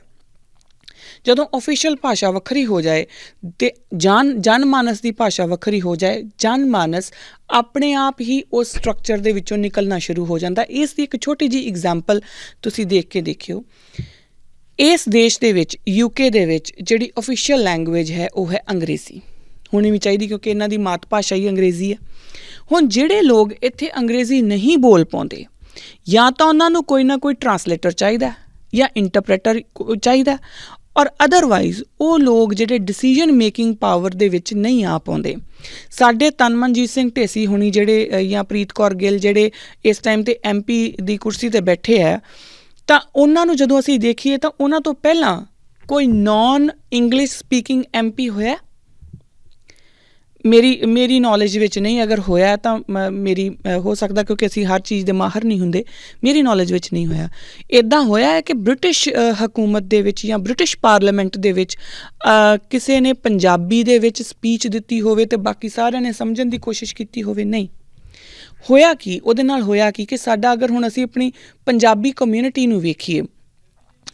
ਜਦੋਂ ਔਫੀਸ਼ੀਅਲ ਭਾਸ਼ਾ ਵੱਖਰੀ ਹੋ ਜਾਏ ਅਤੇ ਜਨਮਾਨਸ ਦੀ ਭਾਸ਼ਾ ਵੱਖਰੀ ਹੋ ਜਾਏ, ਜਨਮਾਨਸ ਆਪਣੇ ਆਪ ਹੀ ਉਸ ਸਟਰਕਚਰ ਦੇ ਵਿੱਚੋਂ ਨਿਕਲਣਾ ਸ਼ੁਰੂ ਹੋ ਜਾਂਦਾ। ਇਸ ਦੀ ਇੱਕ ਛੋਟੀ ਜਿਹੀ ਇਗਜ਼ਾਮਪਲ ਤੁਸੀਂ ਦੇਖ ਕੇ ਦੇਖਿਓ। ਇਸ ਦੇਸ਼ ਦੇ ਵਿੱਚ, UK ਦੇ ਵਿੱਚ, ਜਿਹੜੀ ਔਫੀਸ਼ੀਅਲ ਲੈਂਗੁਏਜ ਹੈ ਉਹ ਹੈ ਅੰਗਰੇਜ਼ੀ। ਹੋਣੀ ਵੀ ਚਾਹੀਦੀ ਕਿਉਂਕਿ ਇਹਨਾਂ ਦੀ ਮਾਤ ਭਾਸ਼ਾ ਹੀ ਅੰਗਰੇਜ਼ੀ ਹੈ। ਹੁਣ ਜਿਹੜੇ ਲੋਕ ਇੱਥੇ ਅੰਗਰੇਜ਼ੀ ਨਹੀਂ ਬੋਲ ਪਾਉਂਦੇ, ਜਾਂ ਤਾਂ ਉਹਨਾਂ ਨੂੰ ਕੋਈ ਨਾ ਕੋਈ ਟਰਾਂਸਲੇਟਰ ਚਾਹੀਦਾ ਜਾਂ ਇੰਟਰਪ੍ਰੇਟਰ ਚਾਹੀਦਾ, ਔਰ ਅਦਰਵਾਈਜ਼ ਉਹ ਲੋਕ ਜਿਹੜੇ ਡਿਸੀਜ਼ਨ ਮੇਕਿੰਗ ਪਾਵਰ ਦੇ ਵਿੱਚ ਨਹੀਂ ਆ ਪਾਉਂਦੇ। ਸਾਡੇ ਤਨਮਨਜੀਤ ਸਿੰਘ ਢੇਸੀ ਹੋਣੀ ਜਿਹੜੇ ਜਾਂ ਪ੍ਰੀਤ ਕੌਰ ਗਿੱਲ ਜਿਹੜੇ ਇਸ ਟਾਈਮ 'ਤੇ MP ਦੀ ਕੁਰਸੀ 'ਤੇ ਬੈਠੇ ਹੈ, ਤਾਂ ਉਹਨਾਂ ਨੂੰ ਜਦੋਂ ਅਸੀਂ ਦੇਖੀਏ ਤਾਂ ਉਹਨਾਂ ਤੋਂ ਪਹਿਲਾਂ ਕੋਈ ਨੌਨ ਇੰਗਲਿਸ਼ ਸਪੀਕਿੰਗ MP ਹੋਇਆ? ਮੇਰੀ ਨੌਲੇਜ ਵਿੱਚ ਨਹੀਂ। ਅਗਰ ਹੋਇਆ ਤਾਂ ਮੇਰੀ ਹੋ ਸਕਦਾ, ਕਿਉਂਕਿ ਅਸੀਂ ਹਰ ਚੀਜ਼ ਦੇ ਮਾਹਰ ਨਹੀਂ ਹੁੰਦੇ, ਮੇਰੀ ਨੌਲੇਜ ਵਿੱਚ ਨਹੀਂ ਹੋਇਆ। ਇੱਦਾਂ ਹੋਇਆ ਹੈ ਕਿ ਬ੍ਰਿਟਿਸ਼ ਹਕੂਮਤ ਦੇ ਵਿੱਚ ਜਾਂ ਬ੍ਰਿਟਿਸ਼ ਪਾਰਲੀਮੈਂਟ ਦੇ ਵਿੱਚ ਕਿਸੇ ਨੇ ਪੰਜਾਬੀ ਦੇ ਵਿੱਚ ਸਪੀਚ ਦਿੱਤੀ ਹੋਵੇ ਅਤੇ ਬਾਕੀ ਸਾਰਿਆਂ ਨੇ ਸਮਝਣ ਦੀ ਕੋਸ਼ਿਸ਼ ਕੀਤੀ ਹੋਵੇ? ਨਹੀਂ। ਹੋਇਆ ਕੀ ਉਹਦੇ ਨਾਲ? ਹੋਇਆ ਕੀ ਕਿ ਸਾਡਾ, ਅਗਰ ਹੁਣ ਅਸੀਂ ਆਪਣੀ ਪੰਜਾਬੀ ਕਮਿਊਨਿਟੀ ਨੂੰ ਵੇਖੀਏ,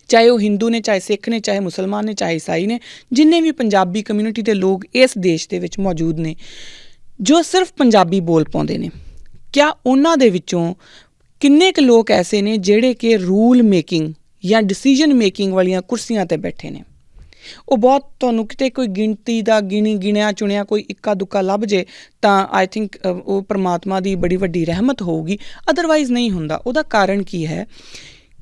ਚਾਹੇ ਉਹ ਹਿੰਦੂ ਨੇ, ਚਾਹੇ ਸਿੱਖ ਨੇ, ਚਾਹੇ ਮੁਸਲਮਾਨ ਨੇ, ਚਾਹੇ ਈਸਾਈ ਨੇ, ਜਿੰਨੇ ਵੀ ਪੰਜਾਬੀ ਕਮਿਊਨਿਟੀ ਦੇ ਲੋਕ ਇਸ ਦੇਸ਼ ਦੇ ਵਿੱਚ ਮੌਜੂਦ ਨੇ ਜੋ ਸਿਰਫ ਪੰਜਾਬੀ ਬੋਲ ਪਾਉਂਦੇ ਨੇ, ਕਿਆ ਉਹਨਾਂ ਦੇ ਵਿੱਚੋਂ ਕਿੰਨੇ ਕੁ ਲੋਕ ਐਸੇ ਨੇ ਜਿਹੜੇ ਕਿ ਰੂਲ ਮੇਕਿੰਗ ਜਾਂ ਡਿਸੀਜ਼ਨ ਮੇਕਿੰਗ ਵਾਲੀਆਂ ਕੁਰਸੀਆਂ 'ਤੇ ਬੈਠੇ ਨੇ? ਉਹ ਬਹੁਤ, ਤੁਹਾਨੂੰ ਕਿਤੇ ਕੋਈ ਗਿਣਤੀ ਦਾ ਗਿਣਿਆ ਚੁਣਿਆ ਕੋਈ ਇੱਕਾ ਦੁੱਕਾ ਲੱਭ ਜੇ ਤਾਂ ਆਈ ਥਿੰਕ ਉਹ ਪਰਮਾਤਮਾ ਦੀ ਬੜੀ ਵੱਡੀ ਰਹਿਮਤ ਹੋਊਗੀ, ਅਦਰਵਾਈਜ਼ ਨਹੀਂ ਹੁੰਦਾ। ਉਹਦਾ ਕਾਰਨ ਕੀ ਹੈ?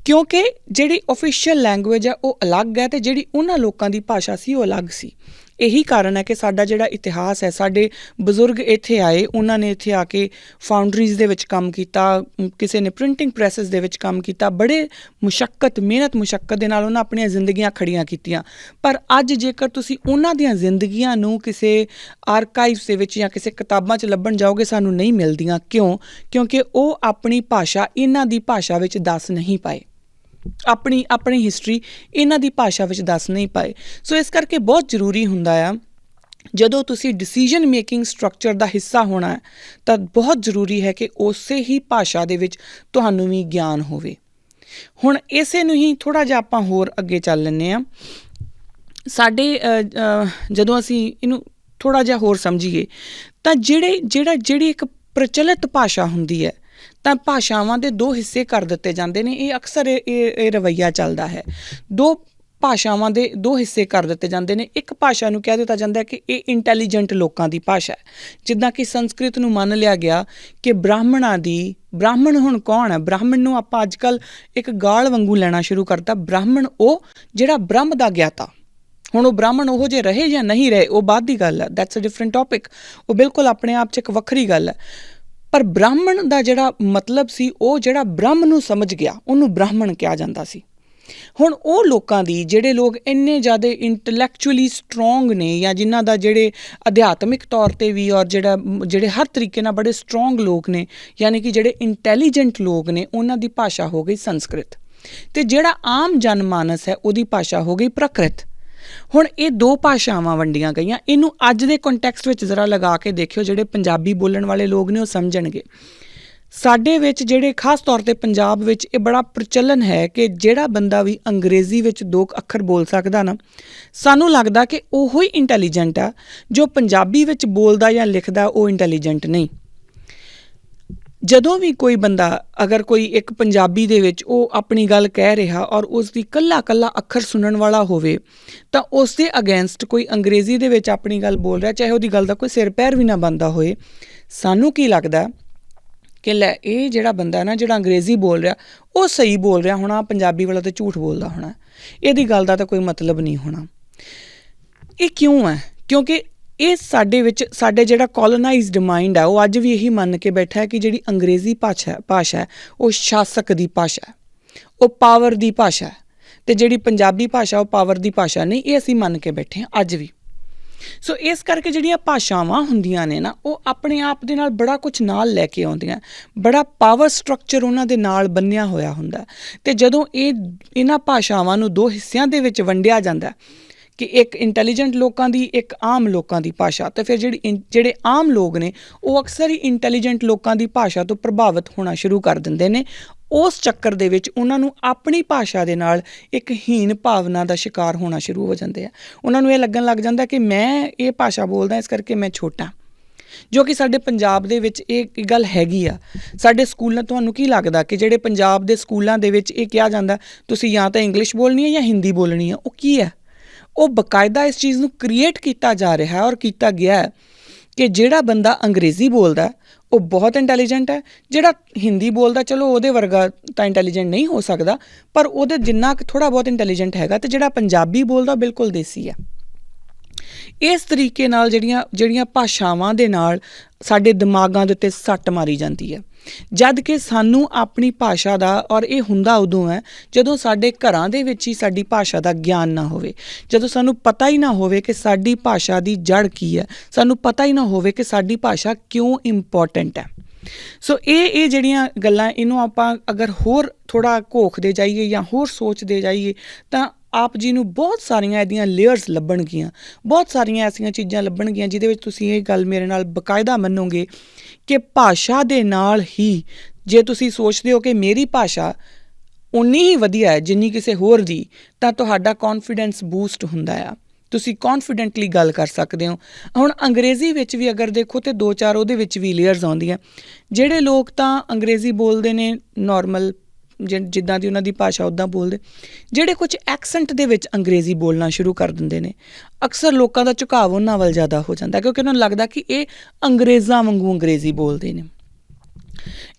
ਕਿਉਂਕਿ ਜਿਹੜੀ ਔਫੀਸ਼ੀਅਲ ਲੈਂਗੁਏਜ ਹੈ ਉਹ ਅਲੱਗ ਹੈ ਅਤੇ ਜਿਹੜੀ ਉਹਨਾਂ ਲੋਕਾਂ ਦੀ ਭਾਸ਼ਾ ਸੀ ਉਹ ਅਲੱਗ ਸੀ। ਇਹੀ ਕਾਰਨ ਹੈ ਕਿ ਸਾਡਾ ਜਿਹੜਾ ਇਤਿਹਾਸ ਹੈ, ਸਾਡੇ ਬਜ਼ੁਰਗ ਇੱਥੇ ਆਏ, ਉਹਨਾਂ ਨੇ ਇੱਥੇ ਆ ਕੇ ਫਾਊਂਡਰੀਜ਼ ਦੇ ਵਿੱਚ ਕੰਮ ਕੀਤਾ, ਕਿਸੇ ਨੇ ਪ੍ਰਿੰਟਿੰਗ ਪ੍ਰੈਸਿਸ ਦੇ ਵਿੱਚ ਕੰਮ ਕੀਤਾ, ਬੜੇ ਮਿਹਨਤ ਮੁਸ਼ੱਕਤ ਦੇ ਨਾਲ ਉਹਨਾਂ ਆਪਣੀਆਂ ਜ਼ਿੰਦਗੀਆਂ ਖੜੀਆਂ ਕੀਤੀਆਂ। ਪਰ ਅੱਜ ਜੇਕਰ ਤੁਸੀਂ ਉਹਨਾਂ ਦੀਆਂ ਜ਼ਿੰਦਗੀਆਂ ਨੂੰ ਕਿਸੇ ਆਰਕਾਈਵਸ ਦੇ ਵਿੱਚ ਜਾਂ ਕਿਸੇ ਕਿਤਾਬਾਂ 'ਚ ਲੱਭਣ ਜਾਓਗੇ, ਸਾਨੂੰ ਨਹੀਂ ਮਿਲਦੀਆਂ। ਕਿਉਂ? ਕਿਉਂਕਿ ਉਹ ਆਪਣੀ ਭਾਸ਼ਾ ਇਹਨਾਂ ਦੀ ਭਾਸ਼ਾ ਵਿੱਚ ਦੱਸ ਨਹੀਂ ਪਾਏ, ਆਪਣੀ ਹਿਸਟਰੀ ਇਹਨਾਂ ਦੀ ਭਾਸ਼ਾ ਵਿੱਚ ਦੱਸ ਨਹੀਂ ਪਾਏ। ਸੋ ਇਸ ਕਰਕੇ ਬਹੁਤ ਜ਼ਰੂਰੀ ਹੁੰਦਾ ਆ, ਜਦੋਂ ਤੁਸੀਂ ਡਿਸੀਜ਼ਨ ਮੇਕਿੰਗ ਸਟਰਕਚਰ ਦਾ ਹਿੱਸਾ ਹੋਣਾ ਹੈ ਤਾਂ ਬਹੁਤ ਜ਼ਰੂਰੀ ਹੈ ਕਿ ਉਸੇ ਹੀ ਭਾਸ਼ਾ ਦੇ ਵਿੱਚ ਤੁਹਾਨੂੰ ਵੀ ਗਿਆਨ ਹੋਵੇ। ਹੁਣ ਇਸੇ ਨੂੰ ਹੀ ਥੋੜ੍ਹਾ ਜਿਹਾ ਆਪਾਂ ਹੋਰ ਅੱਗੇ ਚੱਲ ਲੈਂਦੇ ਹਾਂ। ਸਾਡੇ ਜਦੋਂ ਅਸੀਂ ਇਹਨੂੰ ਥੋੜ੍ਹਾ ਜਿਹਾ ਹੋਰ ਸਮਝੀਏ ਤਾਂ ਜਿਹੜੀ ਇੱਕ ਪ੍ਰਚਲਿਤ ਭਾਸ਼ਾ ਹੁੰਦੀ ਹੈ, ਤਾਂ ਭਾਸ਼ਾਵਾਂ ਦੇ ਦੋ ਹਿੱਸੇ ਕਰ ਦਿੱਤੇ ਜਾਂਦੇ ਨੇ। ਇਹ ਅਕਸਰ ਇਹ ਰਵੱਈਆ ਚੱਲਦਾ ਹੈ। ਦੋ ਭਾਸ਼ਾਵਾਂ ਦੇ ਦੋ ਹਿੱਸੇ ਕਰ ਦਿੱਤੇ ਜਾਂਦੇ ਨੇ। ਇੱਕ ਭਾਸ਼ਾ ਨੂੰ ਕਹਿ ਦਿੱਤਾ ਜਾਂਦਾ ਹੈ ਕਿ ਇਹ ਇੰਟੈਲੀਜੈਂਟ ਲੋਕਾਂ ਦੀ ਭਾਸ਼ਾ ਹੈ, ਜਿੱਦਾਂ ਕਿ ਸੰਸਕ੍ਰਿਤ ਨੂੰ ਮੰਨ ਲਿਆ ਗਿਆ ਕਿ ਬ੍ਰਾਹਮਣ ਹੁਣ ਕੌਣ ਹੈ? ਬ੍ਰਾਹਮਣ ਨੂੰ ਆਪਾਂ ਅੱਜ ਕੱਲ੍ਹ ਇੱਕ ਗਾਲ ਵਾਂਗੂ ਲੈਣਾ ਸ਼ੁਰੂ ਕਰਤਾ। ਬ੍ਰਾਹਮਣ ਉਹ ਜਿਹੜਾ ਬ੍ਰਹਮ ਦਾ ਗਿਆਤਾ। ਹੁਣ ਉਹ ਬ੍ਰਾਹਮਣ ਉਹੋ ਜਿਹੇ ਰਹੇ ਜਾਂ ਨਹੀਂ ਰਹੇ, ਉਹ ਬਾਅਦ ਦੀ ਗੱਲ ਹੈ, ਦੈਟਸ ਅ ਡਿਫਰੈਂਟ ਟੋਪਿਕ। ਉਹ ਬਿਲਕੁਲ ਆਪਣੇ ਆਪ 'ਚ ਇੱਕ ਵੱਖਰੀ ਗੱਲ ਹੈ। ਪਰ ਬ੍ਰਾਹਮਣ ਦਾ ਜਿਹੜਾ ਮਤਲਬ ਸੀ, ਉਹ ਜਿਹੜਾ ਬ੍ਰਹਮ ਨੂੰ ਸਮਝ ਗਿਆ, ਉਹਨੂੰ ਬ੍ਰਾਹਮਣ ਕਿਹਾ ਜਾਂਦਾ ਸੀ। ਹੁਣ ਉਹ ਲੋਕਾਂ ਦੀ, ਜਿਹੜੇ ਲੋਕ ਇੰਨੇ ਜ਼ਿਆਦਾ ਇੰਟਲੈਕਚੁਅਲੀ ਸਟਰੋਂਗ ਨੇ ਜਾਂ ਜਿਨ੍ਹਾਂ ਦਾ ਜਿਹੜੇ ਅਧਿਆਤਮਿਕ ਤੌਰ 'ਤੇ ਵੀ ਔਰ ਜਿਹੜੇ ਹਰ ਤਰੀਕੇ ਨਾਲ ਬੜੇ ਸਟਰੋਂਗ ਲੋਕ ਨੇ, ਯਾਨੀ ਕਿ ਜਿਹੜੇ ਇੰਟੈਲੀਜੈਂਟ ਲੋਕ ਨੇ, ਉਹਨਾਂ ਦੀ ਭਾਸ਼ਾ ਹੋ ਗਈ ਸੰਸਕ੍ਰਿਤ, ਅਤੇ ਜਿਹੜਾ ਆਮ ਜਨਮਾਨਸ ਹੈ ਉਹਦੀ ਭਾਸ਼ਾ ਹੋ ਗਈ ਪ੍ਰਾਕ੍ਰਿਤ। ਹੁਣ ਇਹ ਦੋ ਭਾਸ਼ਾਵਾਂ ਵੰਡੀਆਂ ਗਈਆਂ। ਇਹਨੂੰ ਅੱਜ ਦੇ ਕੰਟੈਕਸਟ ਵਿੱਚ ਜ਼ਰਾ ਲਗਾ ਕੇ ਦੇਖਿਓ, ਜਿਹੜੇ ਪੰਜਾਬੀ ਬੋਲਣ ਵਾਲੇ ਲੋਕ ਨੇ ਉਹ ਸਮਝਣਗੇ। ਸਾਡੇ ਵਿੱਚ ਜਿਹੜੇ ਖਾਸ ਤੌਰ 'ਤੇ ਪੰਜਾਬ ਵਿੱਚ ਇਹ ਬੜਾ ਪ੍ਰਚਲਨ ਹੈ ਕਿ ਜਿਹੜਾ ਬੰਦਾ ਵੀ ਅੰਗਰੇਜ਼ੀ ਵਿੱਚ 2 ਅੱਖਰ ਬੋਲ ਸਕਦਾ ਨਾ, ਸਾਨੂੰ ਲੱਗਦਾ ਕਿ ਉਹੋ ਹੀ ਇੰਟੈਲੀਜੈਂਟ ਆ। ਜੋ ਪੰਜਾਬੀ ਵਿੱਚ ਬੋਲਦਾ ਜਾਂ ਲਿਖਦਾ ਉਹ ਇੰਟੈਲੀਜੈਂਟ ਨਹੀਂ। ਜਦੋਂ ਵੀ ਕੋਈ ਬੰਦਾ ਅਗਰ ਕੋਈ ਇੱਕ ਪੰਜਾਬੀ ਦੇ ਵਿੱਚ ਉਹ ਆਪਣੀ ਗੱਲ ਕਹਿ ਰਿਹਾ ਔਰ ਉਸ ਦੀ ਕੱਲਾ ਅੱਖਰ ਸੁਣਨ ਵਾਲਾ ਹੋਵੇ, ਤਾਂ ਉਸ ਦੇ ਅਗੇਂਸਟ ਕੋਈ ਅੰਗਰੇਜ਼ੀ ਦੇ ਵਿੱਚ ਆਪਣੀ ਗੱਲ ਬੋਲ ਰਿਹਾ, ਚਾਹੇ ਉਹਦੀ ਗੱਲ ਦਾ ਕੋਈ ਸਿਰ ਪੈਰ ਵੀ ਨਾ ਬਣਦਾ ਹੋਏ, ਸਾਨੂੰ ਕੀ ਲੱਗਦਾ ਕਿ ਲੈ ਇਹ ਜਿਹੜਾ ਬੰਦਾ ਨਾ, ਜਿਹੜਾ ਅੰਗਰੇਜ਼ੀ ਬੋਲ ਰਿਹਾ ਉਹ ਸਹੀ ਬੋਲ ਰਿਹਾ ਹੋਣਾ, ਪੰਜਾਬੀ ਵਾਲਾ ਤਾਂ ਝੂਠ ਬੋਲਦਾ ਹੋਣਾ, ਇਹਦੀ ਗੱਲ ਦਾ ਤਾਂ ਕੋਈ ਮਤਲਬ ਨਹੀਂ ਹੋਣਾ। ਇਹ ਕਿਉਂ ਹੈ? ਕਿਉਂਕਿ ਇਹ ਸਾਡੇ ਵਿੱਚ ਸਾਡਾ ਜਿਹੜਾ ਕੋਲੋਨਾਈਜ਼ਡ ਮਾਈਂਡ ਹੈ ਉਹ ਅੱਜ ਵੀ ਇਹੀ ਮੰਨ ਕੇ ਬੈਠਾ ਹੈ ਕਿ ਜਿਹੜੀ ਅੰਗਰੇਜ਼ੀ ਭਾਸ਼ਾ ਹੈ ਉਹ ਸ਼ਾਸਕ ਦੀ ਭਾਸ਼ਾ ਹੈ, ਉਹ ਪਾਵਰ ਦੀ ਭਾਸ਼ਾ ਹੈ, ਅਤੇ ਜਿਹੜੀ ਪੰਜਾਬੀ ਭਾਸ਼ਾ ਉਹ ਪਾਵਰ ਦੀ ਭਾਸ਼ਾ ਨਹੀਂ। ਇਹ ਅਸੀਂ ਮੰਨ ਕੇ ਬੈਠੇ ਹਾਂ ਅੱਜ ਵੀ। ਸੋ ਇਸ ਕਰਕੇ ਜਿਹੜੀਆਂ ਭਾਸ਼ਾਵਾਂ ਹੁੰਦੀਆਂ ਨੇ ਨਾ, ਉਹ ਆਪਣੇ ਆਪ ਦੇ ਨਾਲ ਬੜਾ ਕੁਛ ਨਾਲ ਲੈ ਕੇ ਆਉਂਦੀਆਂ, ਬੜਾ ਪਾਵਰ ਸਟਰਕਚਰ ਉਹਨਾਂ ਦੇ ਨਾਲ ਬੰਨਿਆ ਹੋਇਆ ਹੁੰਦਾ। ਅਤੇ ਜਦੋਂ ਇਹਨਾਂ ਭਾਸ਼ਾਵਾਂ ਨੂੰ 2 ਹਿੱਸਿਆਂ ਦੇ ਵਿੱਚ ਵੰਡਿਆ ਜਾਂਦਾ ਕਿ ਇੱਕ ਇੰਟੈਲੀਜੈਂਟ ਲੋਕਾਂ ਦੀ, ਇੱਕ ਆਮ ਲੋਕਾਂ ਦੀ ਭਾਸ਼ਾ, ਅਤੇ ਫਿਰ ਜਿਹੜੇ ਆਮ ਲੋਕ ਨੇ ਉਹ ਅਕਸਰ ਹੀ ਇੰਟੈਲੀਜੈਂਟ ਲੋਕਾਂ ਦੀ ਭਾਸ਼ਾ ਤੋਂ ਪ੍ਰਭਾਵਿਤ ਹੋਣਾ ਸ਼ੁਰੂ ਕਰ ਦਿੰਦੇ ਨੇ। ਉਸ ਚੱਕਰ ਦੇ ਵਿੱਚ ਉਹਨਾਂ ਨੂੰ ਆਪਣੀ ਭਾਸ਼ਾ ਦੇ ਨਾਲ ਇੱਕ ਹੀਨ ਭਾਵਨਾ ਦਾ ਸ਼ਿਕਾਰ ਹੋਣਾ ਸ਼ੁਰੂ ਹੋ ਜਾਂਦੇ ਆ। ਉਹਨਾਂ ਨੂੰ ਇਹ ਲੱਗਣ ਲੱਗ ਜਾਂਦਾ ਕਿ ਮੈਂ ਇਹ ਭਾਸ਼ਾ ਬੋਲਦਾ, ਇਸ ਕਰਕੇ ਮੈਂ ਛੋਟਾ, ਜੋ ਕਿ ਸਾਡੇ ਪੰਜਾਬ ਦੇ ਵਿੱਚ ਇਹ ਗੱਲ ਹੈਗੀ ਆ। ਸਾਡੇ ਸਕੂਲਾਂ, ਤੁਹਾਨੂੰ ਕੀ ਲੱਗਦਾ ਕਿ ਜਿਹੜੇ ਪੰਜਾਬ ਦੇ ਸਕੂਲਾਂ ਦੇ ਵਿੱਚ ਇਹ ਕਿਹਾ ਜਾਂਦਾ ਤੁਸੀਂ ਜਾਂ ਤਾਂ ਇੰਗਲਿਸ਼ ਬੋਲਣੀ ਹੈ ਜਾਂ ਹਿੰਦੀ ਬੋਲਣੀ ਹੈ, ਉਹ ਕੀ ਹੈ? ਉਹ ਬਾਕਾਇਦਾ ਇਸ ਚੀਜ਼ ਨੂੰ ਕ੍ਰੀਏਟ ਕੀਤਾ ਜਾ ਰਿਹਾ ਔਰ ਕੀਤਾ ਗਿਆ ਹੈ ਕਿ ਜਿਹੜਾ ਬੰਦਾ ਅੰਗਰੇਜ਼ੀ ਬੋਲਦਾ ਉਹ ਬਹੁਤ ਇੰਟੈਲੀਜੈਂਟ ਹੈ, ਜਿਹੜਾ ਹਿੰਦੀ ਬੋਲਦਾ ਚਲੋ ਉਹਦੇ ਵਰਗਾ ਤਾਂ ਇੰਟੈਲੀਜੈਂਟ ਨਹੀਂ ਹੋ ਸਕਦਾ, ਪਰ ਉਹਦੇ ਜਿੰਨਾ ਕੁ ਥੋੜ੍ਹਾ ਬਹੁਤ ਇੰਟੈਲੀਜੈਂਟ ਹੈਗਾ, ਅਤੇ ਜਿਹੜਾ ਪੰਜਾਬੀ ਬੋਲਦਾ ਬਿਲਕੁਲ ਦੇਸੀ ਹੈ। ਇਸ ਤਰੀਕੇ ਨਾਲ ਜਿਹੜੀਆਂ ਭਾਸ਼ਾਵਾਂ ਦੇ ਨਾਲ ਸਾਡੇ ਦਿਮਾਗਾਂ ਦੇ ਉੱਤੇ ਸੱਟ ਮਾਰੀ ਜਾਂਦੀ ਹੈ, ਜਦ ਕਿ ਸਾਨੂੰ ਆਪਣੀ ਭਾਸ਼ਾ ਦਾ, ਔਰ ਇਹ ਹੁੰਦਾ ਉਦੋਂ ਹੈ ਜਦੋਂ ਸਾਡੇ ਘਰਾਂ ਦੇ ਵਿੱਚ ਹੀ ਸਾਡੀ ਭਾਸ਼ਾ ਦਾ ਗਿਆਨ ਨਾ ਹੋਵੇ, ਜਦੋਂ ਸਾਨੂੰ ਪਤਾ ਹੀ ਨਾ ਹੋਵੇ ਕਿ ਸਾਡੀ ਭਾਸ਼ਾ ਦੀ ਜੜ ਕੀ ਹੈ, ਸਾਨੂੰ ਪਤਾ ਹੀ ਨਾ ਹੋਵੇ ਕਿ ਸਾਡੀ ਭਾਸ਼ਾ ਕਿਉਂ ਇੰਪੋਰਟੈਂਟ ਹੈ। ਸੋ ਇਹ ਜਿਹੜੀਆਂ ਗੱਲਾਂ, ਇਹਨੂੰ ਆਪਾਂ ਅਗਰ ਹੋਰ ਥੋੜ੍ਹਾ ਘੋਖਦੇ ਜਾਈਏ ਜਾਂ ਹੋਰ ਸੋਚਦੇ ਜਾਈਏ ਤਾਂ ਆਪ ਜੀ ਨੂੰ ਬਹੁਤ ਸਾਰੀਆਂ ਇਹਦੀਆਂ ਲੇਅਰਸ ਲੱਭਣਗੀਆਂ, ਬਹੁਤ ਸਾਰੀਆਂ ਐਸੀਆਂ ਚੀਜ਼ਾਂ ਲੱਭਣਗੀਆਂ ਜਿਹਦੇ ਵਿੱਚ ਤੁਸੀਂ ਇਹ ਗੱਲ ਮੇਰੇ ਨਾਲ ਬਾਕਾਇਦਾ ਮੰਨੋਗੇ ਕਿ ਭਾਸ਼ਾ ਦੇ ਨਾਲ ਹੀ, ਜੇ ਤੁਸੀਂ ਸੋਚਦੇ ਹੋ ਕਿ ਮੇਰੀ ਭਾਸ਼ਾ ਓਨੀ ਹੀ ਵਧੀਆ ਹੈ ਜਿੰਨੀ ਕਿਸੇ ਹੋਰ ਦੀ, ਤਾਂ ਤੁਹਾਡਾ ਕੌਨਫੀਡੈਂਸ ਬੂਸਟ ਹੁੰਦਾ ਆ, ਤੁਸੀਂ ਕੌਨਫੀਡੈਂਟਲੀ ਗੱਲ ਕਰ ਸਕਦੇ ਹੋ। ਹੁਣ ਅੰਗਰੇਜ਼ੀ ਵਿੱਚ ਵੀ ਅਗਰ ਦੇਖੋ ਤਾਂ 2-4 ਉਹਦੇ ਵਿੱਚ ਵੀ ਲੇਅਰਸ ਆਉਂਦੀਆਂ। ਜਿਹੜੇ ਲੋਕ ਤਾਂ ਅੰਗਰੇਜ਼ੀ ਬੋਲਦੇ ਨੇ ਨੋਰਮਲ, ਜਿੱਦਾਂ ਦੀ ਉਹਨਾਂ ਦੀ ਭਾਸ਼ਾ ਉੱਦਾਂ ਬੋਲਦੇ, ਜਿਹੜੇ ਕੁਝ ਐਕਸੈਂਟ ਦੇ ਵਿੱਚ ਅੰਗਰੇਜ਼ੀ ਬੋਲਣਾ ਸ਼ੁਰੂ ਕਰ ਦਿੰਦੇ ਨੇ, ਅਕਸਰ ਲੋਕਾਂ ਦਾ ਝੁਕਾਅ ਉਹਨਾਂ ਵੱਲ ਜ਼ਿਆਦਾ ਹੋ ਜਾਂਦਾ, ਕਿਉਂਕਿ ਉਹਨਾਂ ਨੂੰ ਲੱਗਦਾ ਕਿ ਇਹ ਅੰਗਰੇਜ਼ਾਂ ਵਾਂਗੂ ਅੰਗਰੇਜ਼ੀ ਬੋਲਦੇ ਨੇ।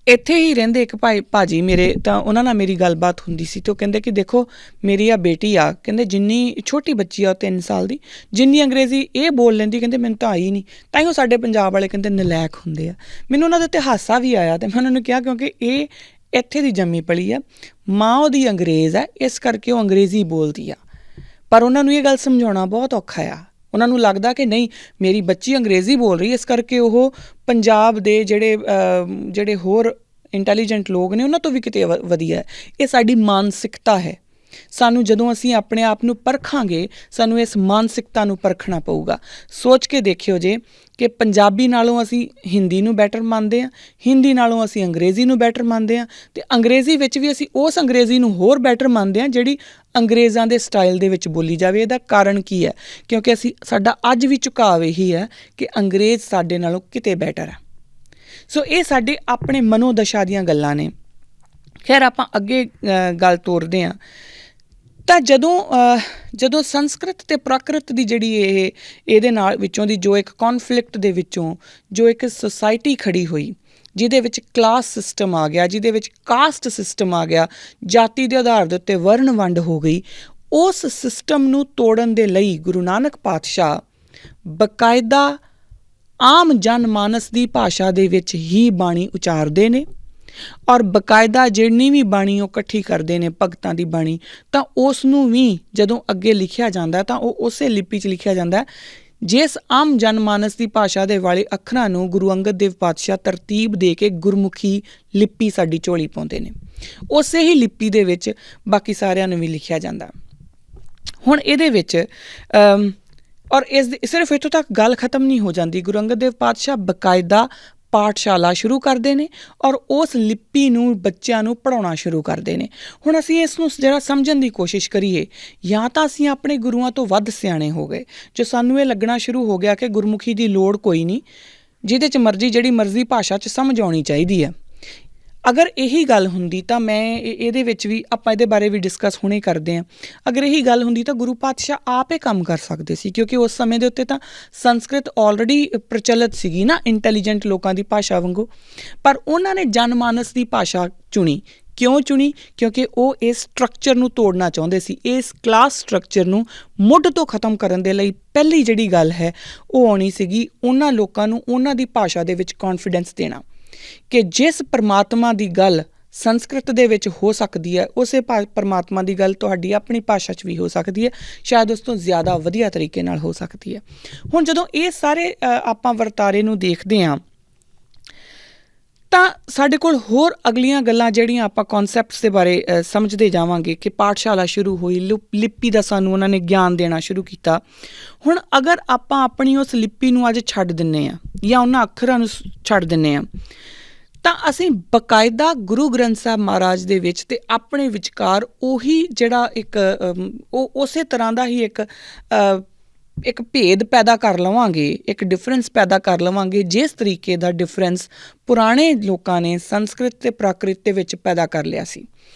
ਇੱਥੇ ਹੀ ਰਹਿੰਦੇ ਇੱਕ ਭਾਜੀ ਮੇਰੇ, ਤਾਂ ਉਹਨਾਂ ਨਾਲ ਮੇਰੀ ਗੱਲਬਾਤ ਹੁੰਦੀ ਸੀ, ਅਤੇ ਉਹ ਕਹਿੰਦੇ ਕਿ ਦੇਖੋ ਮੇਰੀ ਆ ਬੇਟੀ ਆ, ਕਹਿੰਦੇ ਜਿੰਨੀ ਛੋਟੀ ਬੱਚੀ ਆ ਉਹ 3 ਸਾਲ ਦੀ, ਜਿੰਨੀ ਅੰਗਰੇਜ਼ੀ ਇਹ ਬੋਲ ਲੈਂਦੀ, ਕਹਿੰਦੇ ਮੈਨੂੰ ਤਾਂ ਆਈ ਨਹੀਂ। ਤਾਂ ਹੀ ਉਹ ਸਾਡੇ ਪੰਜਾਬ ਵਾਲੇ ਕਹਿੰਦੇ ਨਲਾਇਕ ਹੁੰਦੇ ਆ। ਮੈਨੂੰ ਉਹਨਾਂ ਦੇ ਉੱਤੇ ਹਾਸਾ ਵੀ ਆਇਆ, ਅਤੇ ਮੈਂ ਉਹਨਾਂ ਨੂੰ ਕਿਹਾ ਕਿਉਂਕਿ ਇਹ ਇੱਥੇ ਦੀ ਜੰਮੀ ਪਲੀ ਆ, ਮਾਂ ਉਹਦੀ ਅੰਗਰੇਜ਼ ਹੈ, ਇਸ ਕਰਕੇ ਉਹ ਅੰਗਰੇਜ਼ੀ ਬੋਲਦੀ ਆ। ਪਰ ਉਹਨਾਂ ਨੂੰ ਇਹ ਗੱਲ ਸਮਝਾਉਣਾ ਬਹੁਤ ਔਖਾ ਆ। ਉਹਨਾਂ ਨੂੰ ਲੱਗਦਾ ਕਿ ਨਹੀਂ, ਮੇਰੀ ਬੱਚੀ ਅੰਗਰੇਜ਼ੀ ਬੋਲ ਰਹੀ, ਇਸ ਕਰਕੇ ਉਹ ਪੰਜਾਬ ਦੇ ਜਿਹੜੇ ਹੋਰ ਇੰਟੈਲੀਜੈਂਟ ਲੋਕ ਨੇ ਉਹਨਾਂ ਤੋਂ ਵੀ ਕਿਤੇ ਵਧੀਆ ਹੈ। ਇਹ ਸਾਡੀ ਮਾਨਸਿਕਤਾ ਹੈ। ਸਾਨੂੰ ਜਦੋਂ ਅਸੀਂ ਆਪਣੇ ਆਪ ਨੂੰ ਪਰਖਾਂਗੇ, ਸਾਨੂੰ ਇਸ ਮਾਨਸਿਕਤਾ ਨੂੰ ਪਰਖਣਾ ਪਊਗਾ। ਸੋਚ ਕੇ ਦੇਖਿਓ ਜੇ ਕਿ ਪੰਜਾਬੀ ਨਾਲੋਂ ਅਸੀਂ ਹਿੰਦੀ ਨੂੰ ਬੈਟਰ ਮੰਨਦੇ ਹਾਂ, ਹਿੰਦੀ ਨਾਲੋਂ ਅਸੀਂ ਅੰਗਰੇਜ਼ੀ ਨੂੰ ਬੈਟਰ ਮੰਨਦੇ ਹਾਂ, ਅਤੇ ਅੰਗਰੇਜ਼ੀ ਵਿੱਚ ਵੀ ਅਸੀਂ ਉਸ ਅੰਗਰੇਜ਼ੀ ਨੂੰ ਹੋਰ ਬੈਟਰ ਮੰਨਦੇ ਹਾਂ ਜਿਹੜੀ ਅੰਗਰੇਜ਼ਾਂ ਦੇ ਸਟਾਈਲ ਦੇ ਵਿੱਚ ਬੋਲੀ ਜਾਵੇ। ਇਹਦਾ ਕਾਰਨ ਕੀ ਹੈ? ਕਿਉਂਕਿ ਸਾਡਾ ਅੱਜ ਵੀ ਝੁਕਾਅ ਇਹੀ ਹੈ ਕਿ ਅੰਗਰੇਜ਼ ਸਾਡੇ ਨਾਲੋਂ ਕਿਤੇ ਬੈਟਰ ਹੈ। ਸੋ ਇਹ ਸਾਡੇ ਆਪਣੇ ਮਨੋਦਸ਼ਾ ਦੀਆਂ ਗੱਲਾਂ ਨੇ। ਖੈਰ, ਆਪਾਂ ਅੱਗੇ ਗੱਲ ਤੋਰਦੇ ਹਾਂ। ਤਾਂ ਜਦੋਂ ਸੰਸਕ੍ਰਿਤ ਅਤੇ ਪ੍ਰਾਕ੍ਰਿਤ ਦੀ ਜਿਹੜੀ ਇਹਦੇ ਨਾਲ ਵਿੱਚੋਂ ਦੀ ਜੋ ਇੱਕ ਕੌਨਫਲਿਕਟ ਦੇ ਵਿੱਚੋਂ ਜੋ ਇੱਕ ਸੁਸਾਇਟੀ ਖੜੀ ਹੋਈ, ਜਿਹਦੇ ਵਿੱਚ ਕਲਾਸ ਸਿਸਟਮ ਆ ਗਿਆ, ਜਿਹਦੇ ਵਿੱਚ ਕਾਸਟ ਸਿਸਟਮ ਆ ਗਿਆ, ਜਾਤੀ ਦੇ ਆਧਾਰ ਦੇ ਉੱਤੇ ਵਰਨ ਵੰਡ ਹੋ ਗਈ, ਉਸ ਸਿਸਟਮ ਨੂੰ ਤੋੜਨ ਦੇ ਲਈ ਗੁਰੂ ਨਾਨਕ ਪਾਤਸ਼ਾਹ ਬਾਕਾਇਦਾ ਆਮ ਜਨ ਮਾਨਸ ਦੀ ਭਾਸ਼ਾ ਦੇ ਵਿੱਚ ਹੀ ਬਾਣੀ ਉਚਾਰਦੇ ਨੇ, ਔਰ ਬਾਕਾਇਦਾ ਜਿੰਨੀ ਵੀ ਬਾਣੀ ਉਹ ਇਕੱਠੀ ਕਰਦੇ ਨੇ, ਭਗਤਾਂ ਦੀ ਬਾਣੀ, ਤਾਂ ਉਸ ਨੂੰ ਵੀ ਜਦੋਂ ਅੱਗੇ ਲਿਖਿਆ ਜਾਂਦਾ ਤਾਂ ਉਹ ਉਸੇ ਲਿਪੀ 'ਚ ਲਿਖਿਆ ਜਾਂਦਾ ਜਿਸ ਆਮ ਜਨ ਮਾਨਸ ਦੀ ਭਾਸ਼ਾ ਦੇ ਵਾਲੇ ਅੱਖਰਾਂ ਨੂੰ ਗੁਰੂ ਅੰਗਦ ਦੇਵ ਪਾਤਸ਼ਾਹ ਤਰਤੀਬ ਦੇ ਕੇ ਗੁਰਮੁਖੀ ਲਿਪੀ ਸਾਡੀ ਝੋਲੀ ਪਾਉਂਦੇ ਨੇ। ਉਸੇ ਹੀ ਲਿਪੀ ਦੇ ਵਿੱਚ ਬਾਕੀ ਸਾਰਿਆਂ ਨੂੰ ਵੀ ਲਿਖਿਆ ਜਾਂਦਾ। ਹੁਣ ਇਹਦੇ ਵਿੱਚ ਔਰ ਸਿਰਫ ਇੱਥੋਂ ਤੱਕ ਗੱਲ ਖਤਮ ਨਹੀਂ ਹੋ ਜਾਂਦੀ। ਗੁਰੂ ਅੰਗਦ ਦੇਵ ਪਾਤਸ਼ਾਹ ਬਾਕਾਇਦਾ ਪਾਠਸ਼ਾਲਾ ਸ਼ੁਰੂ ਕਰਦੇ ਨੇ ਔਰ ਉਸ ਲਿਪੀ ਨੂੰ ਬੱਚਿਆਂ ਨੂੰ ਪੜ੍ਹਾਉਣਾ ਸ਼ੁਰੂ ਕਰਦੇ ਨੇ। ਹੁਣ ਅਸੀਂ ਇਸ ਨੂੰ ਜਿਹੜਾ ਸਮਝਣ ਦੀ ਕੋਸ਼ਿਸ਼ ਕਰੀਏ, ਜਾਂ ਤਾਂ ਅਸੀਂ ਆਪਣੇ ਗੁਰੂਆਂ ਤੋਂ ਵੱਧ ਸਿਆਣੇ ਹੋ ਗਏ, ਜੋ ਸਾਨੂੰ ਇਹ ਲੱਗਣਾ ਸ਼ੁਰੂ ਹੋ ਗਿਆ ਕਿ ਗੁਰਮੁਖੀ ਦੀ ਲੋੜ ਕੋਈ ਨਹੀਂ, ਜਿਹਦੇ 'ਚ ਮਰਜ਼ੀ ਜਿਹੜੀ ਮਰਜ਼ੀ ਭਾਸ਼ਾ 'ਚ ਸਮਝ ਆਉਣੀ ਚਾਹੀਦੀ ਹੈ। ਅਗਰ ਇਹੀ ਗੱਲ ਹੁੰਦੀ ਤਾਂ ਮੈਂ ਇਹਦੇ ਵਿੱਚ ਵੀ ਆਪਾਂ ਇਹਦੇ ਬਾਰੇ ਵੀ ਡਿਸਕਸ ਹੁਣੇ ਕਰਦੇ ਹਾਂ। ਅਗਰ ਇਹੀ ਗੱਲ ਹੁੰਦੀ ਤਾਂ ਗੁਰੂ ਪਾਤਸ਼ਾਹ ਆਪ ਇਹ ਕੰਮ ਕਰ ਸਕਦੇ ਸੀ, ਕਿਉਂਕਿ ਉਸ ਸਮੇਂ ਦੇ ਉੱਤੇ ਤਾਂ ਸੰਸਕ੍ਰਿਤ ਆਲਰੇਡੀ ਪ੍ਰਚਲਿਤ ਸੀਗੀ ਨਾ, ਇੰਟੈਲੀਜੈਂਟ ਲੋਕਾਂ ਦੀ ਭਾਸ਼ਾ ਵਾਂਗੂ। ਪਰ ਉਹਨਾਂ ਨੇ ਜਨਮਾਨਸ ਦੀ ਭਾਸ਼ਾ ਚੁਣੀ। ਕਿਉਂ ਚੁਣੀ? ਕਿਉਂਕਿ ਉਹ ਇਸ ਸਟਰਕਚਰ ਨੂੰ ਤੋੜਨਾ ਚਾਹੁੰਦੇ ਸੀ। ਇਸ ਕਲਾਸ ਸਟਰਕਚਰ ਨੂੰ ਮੁੱਢ ਤੋਂ ਖ਼ਤਮ ਕਰਨ ਦੇ ਲਈ ਪਹਿਲੀ ਜਿਹੜੀ ਗੱਲ ਹੈ ਉਹ ਆਉਣੀ ਸੀਗੀ ਉਹਨਾਂ ਲੋਕਾਂ ਨੂੰ ਉਹਨਾਂ ਦੀ ਭਾਸ਼ਾ ਦੇ ਵਿੱਚ ਕੌਨਫੀਡੈਂਸ ਦੇਣਾ ਕਿ ਜਿਸ ਪਰਮਾਤਮਾ ਦੀ ਗੱਲ ਸੰਸਕ੍ਰਿਤ ਦੇ ਵਿੱਚ ਹੋ ਸਕਦੀ ਹੈ, ਉਸੇ ਪਰਮਾਤਮਾ ਦੀ ਗੱਲ ਤੁਹਾਡੀ ਆਪਣੀ ਭਾਸ਼ਾ 'ਚ ਵੀ ਹੋ ਸਕਦੀ ਹੈ, ਸ਼ਾਇਦ ਉਸ ਤੋਂ ਜ਼ਿਆਦਾ ਵਧੀਆ ਤਰੀਕੇ ਨਾਲ ਹੋ ਸਕਦੀ ਹੈ। ਹੁਣ ਜਦੋਂ ਇਹ ਸਾਰੇ ਆਪਾਂ ਵਰਤਾਰੇ ਨੂੰ ਦੇਖਦੇ ਹਾਂ ਤਾਂ ਸਾਡੇ ਕੋਲ ਹੋਰ ਅਗਲੀਆਂ ਗੱਲਾਂ ਜਿਹੜੀਆਂ ਆਪਾਂ ਕੌਨਸੈਪਟਸ ਦੇ ਬਾਰੇ ਸਮਝਦੇ ਜਾਵਾਂਗੇ ਕਿ ਪਾਠਸ਼ਾਲਾ ਸ਼ੁਰੂ ਹੋਈ, ਲਿਪੀ ਦਾ ਸਾਨੂੰ ਉਹਨਾਂ ਨੇ ਗਿਆਨ ਦੇਣਾ ਸ਼ੁਰੂ ਕੀਤਾ। ਹੁਣ ਅਗਰ ਆਪਾਂ ਆਪਣੀ ਉਸ ਲਿਪੀ ਨੂੰ ਅੱਜ ਛੱਡ ਦਿੰਦੇ ਹਾਂ ਜਾਂ ਉਹਨਾਂ ਅੱਖਰਾਂ ਨੂੰ ਛੱਡ ਦਿੰਦੇ ਹਾਂ ਤਾਂ ਅਸੀਂ ਬਕਾਇਦਾ ਗੁਰੂ ਗ੍ਰੰਥ ਸਾਹਿਬ ਮਹਾਰਾਜ ਦੇ ਵਿੱਚ ਅਤੇ ਆਪਣੇ ਵਿਚਕਾਰ ਉਹੀ ਜਿਹੜਾ ਉਹ ਉਸੇ ਤਰ੍ਹਾਂ ਦਾ ਹੀ ਇੱਕ ਭੇਦ ਪੈਦਾ ਕਰ ਲਵਾਂਗੇ, ਇੱਕ ਡਿਫਰੈਂਸ ਪੈਦਾ ਕਰ ਲਵਾਂਗੇ, ਜਿਸ ਤਰੀਕੇ ਦਾ ਡਿਫਰੈਂਸ ਪੁਰਾਣੇ ਲੋਕਾਂ ਨੇ ਸੰਸਕ੍ਰਿਤ ਅਤੇ ਪ੍ਰਾਕ੍ਰਿਤ ਦੇ ਵਿੱਚ ਪੈਦਾ ਕਰ ਲਿਆ ਸੀ।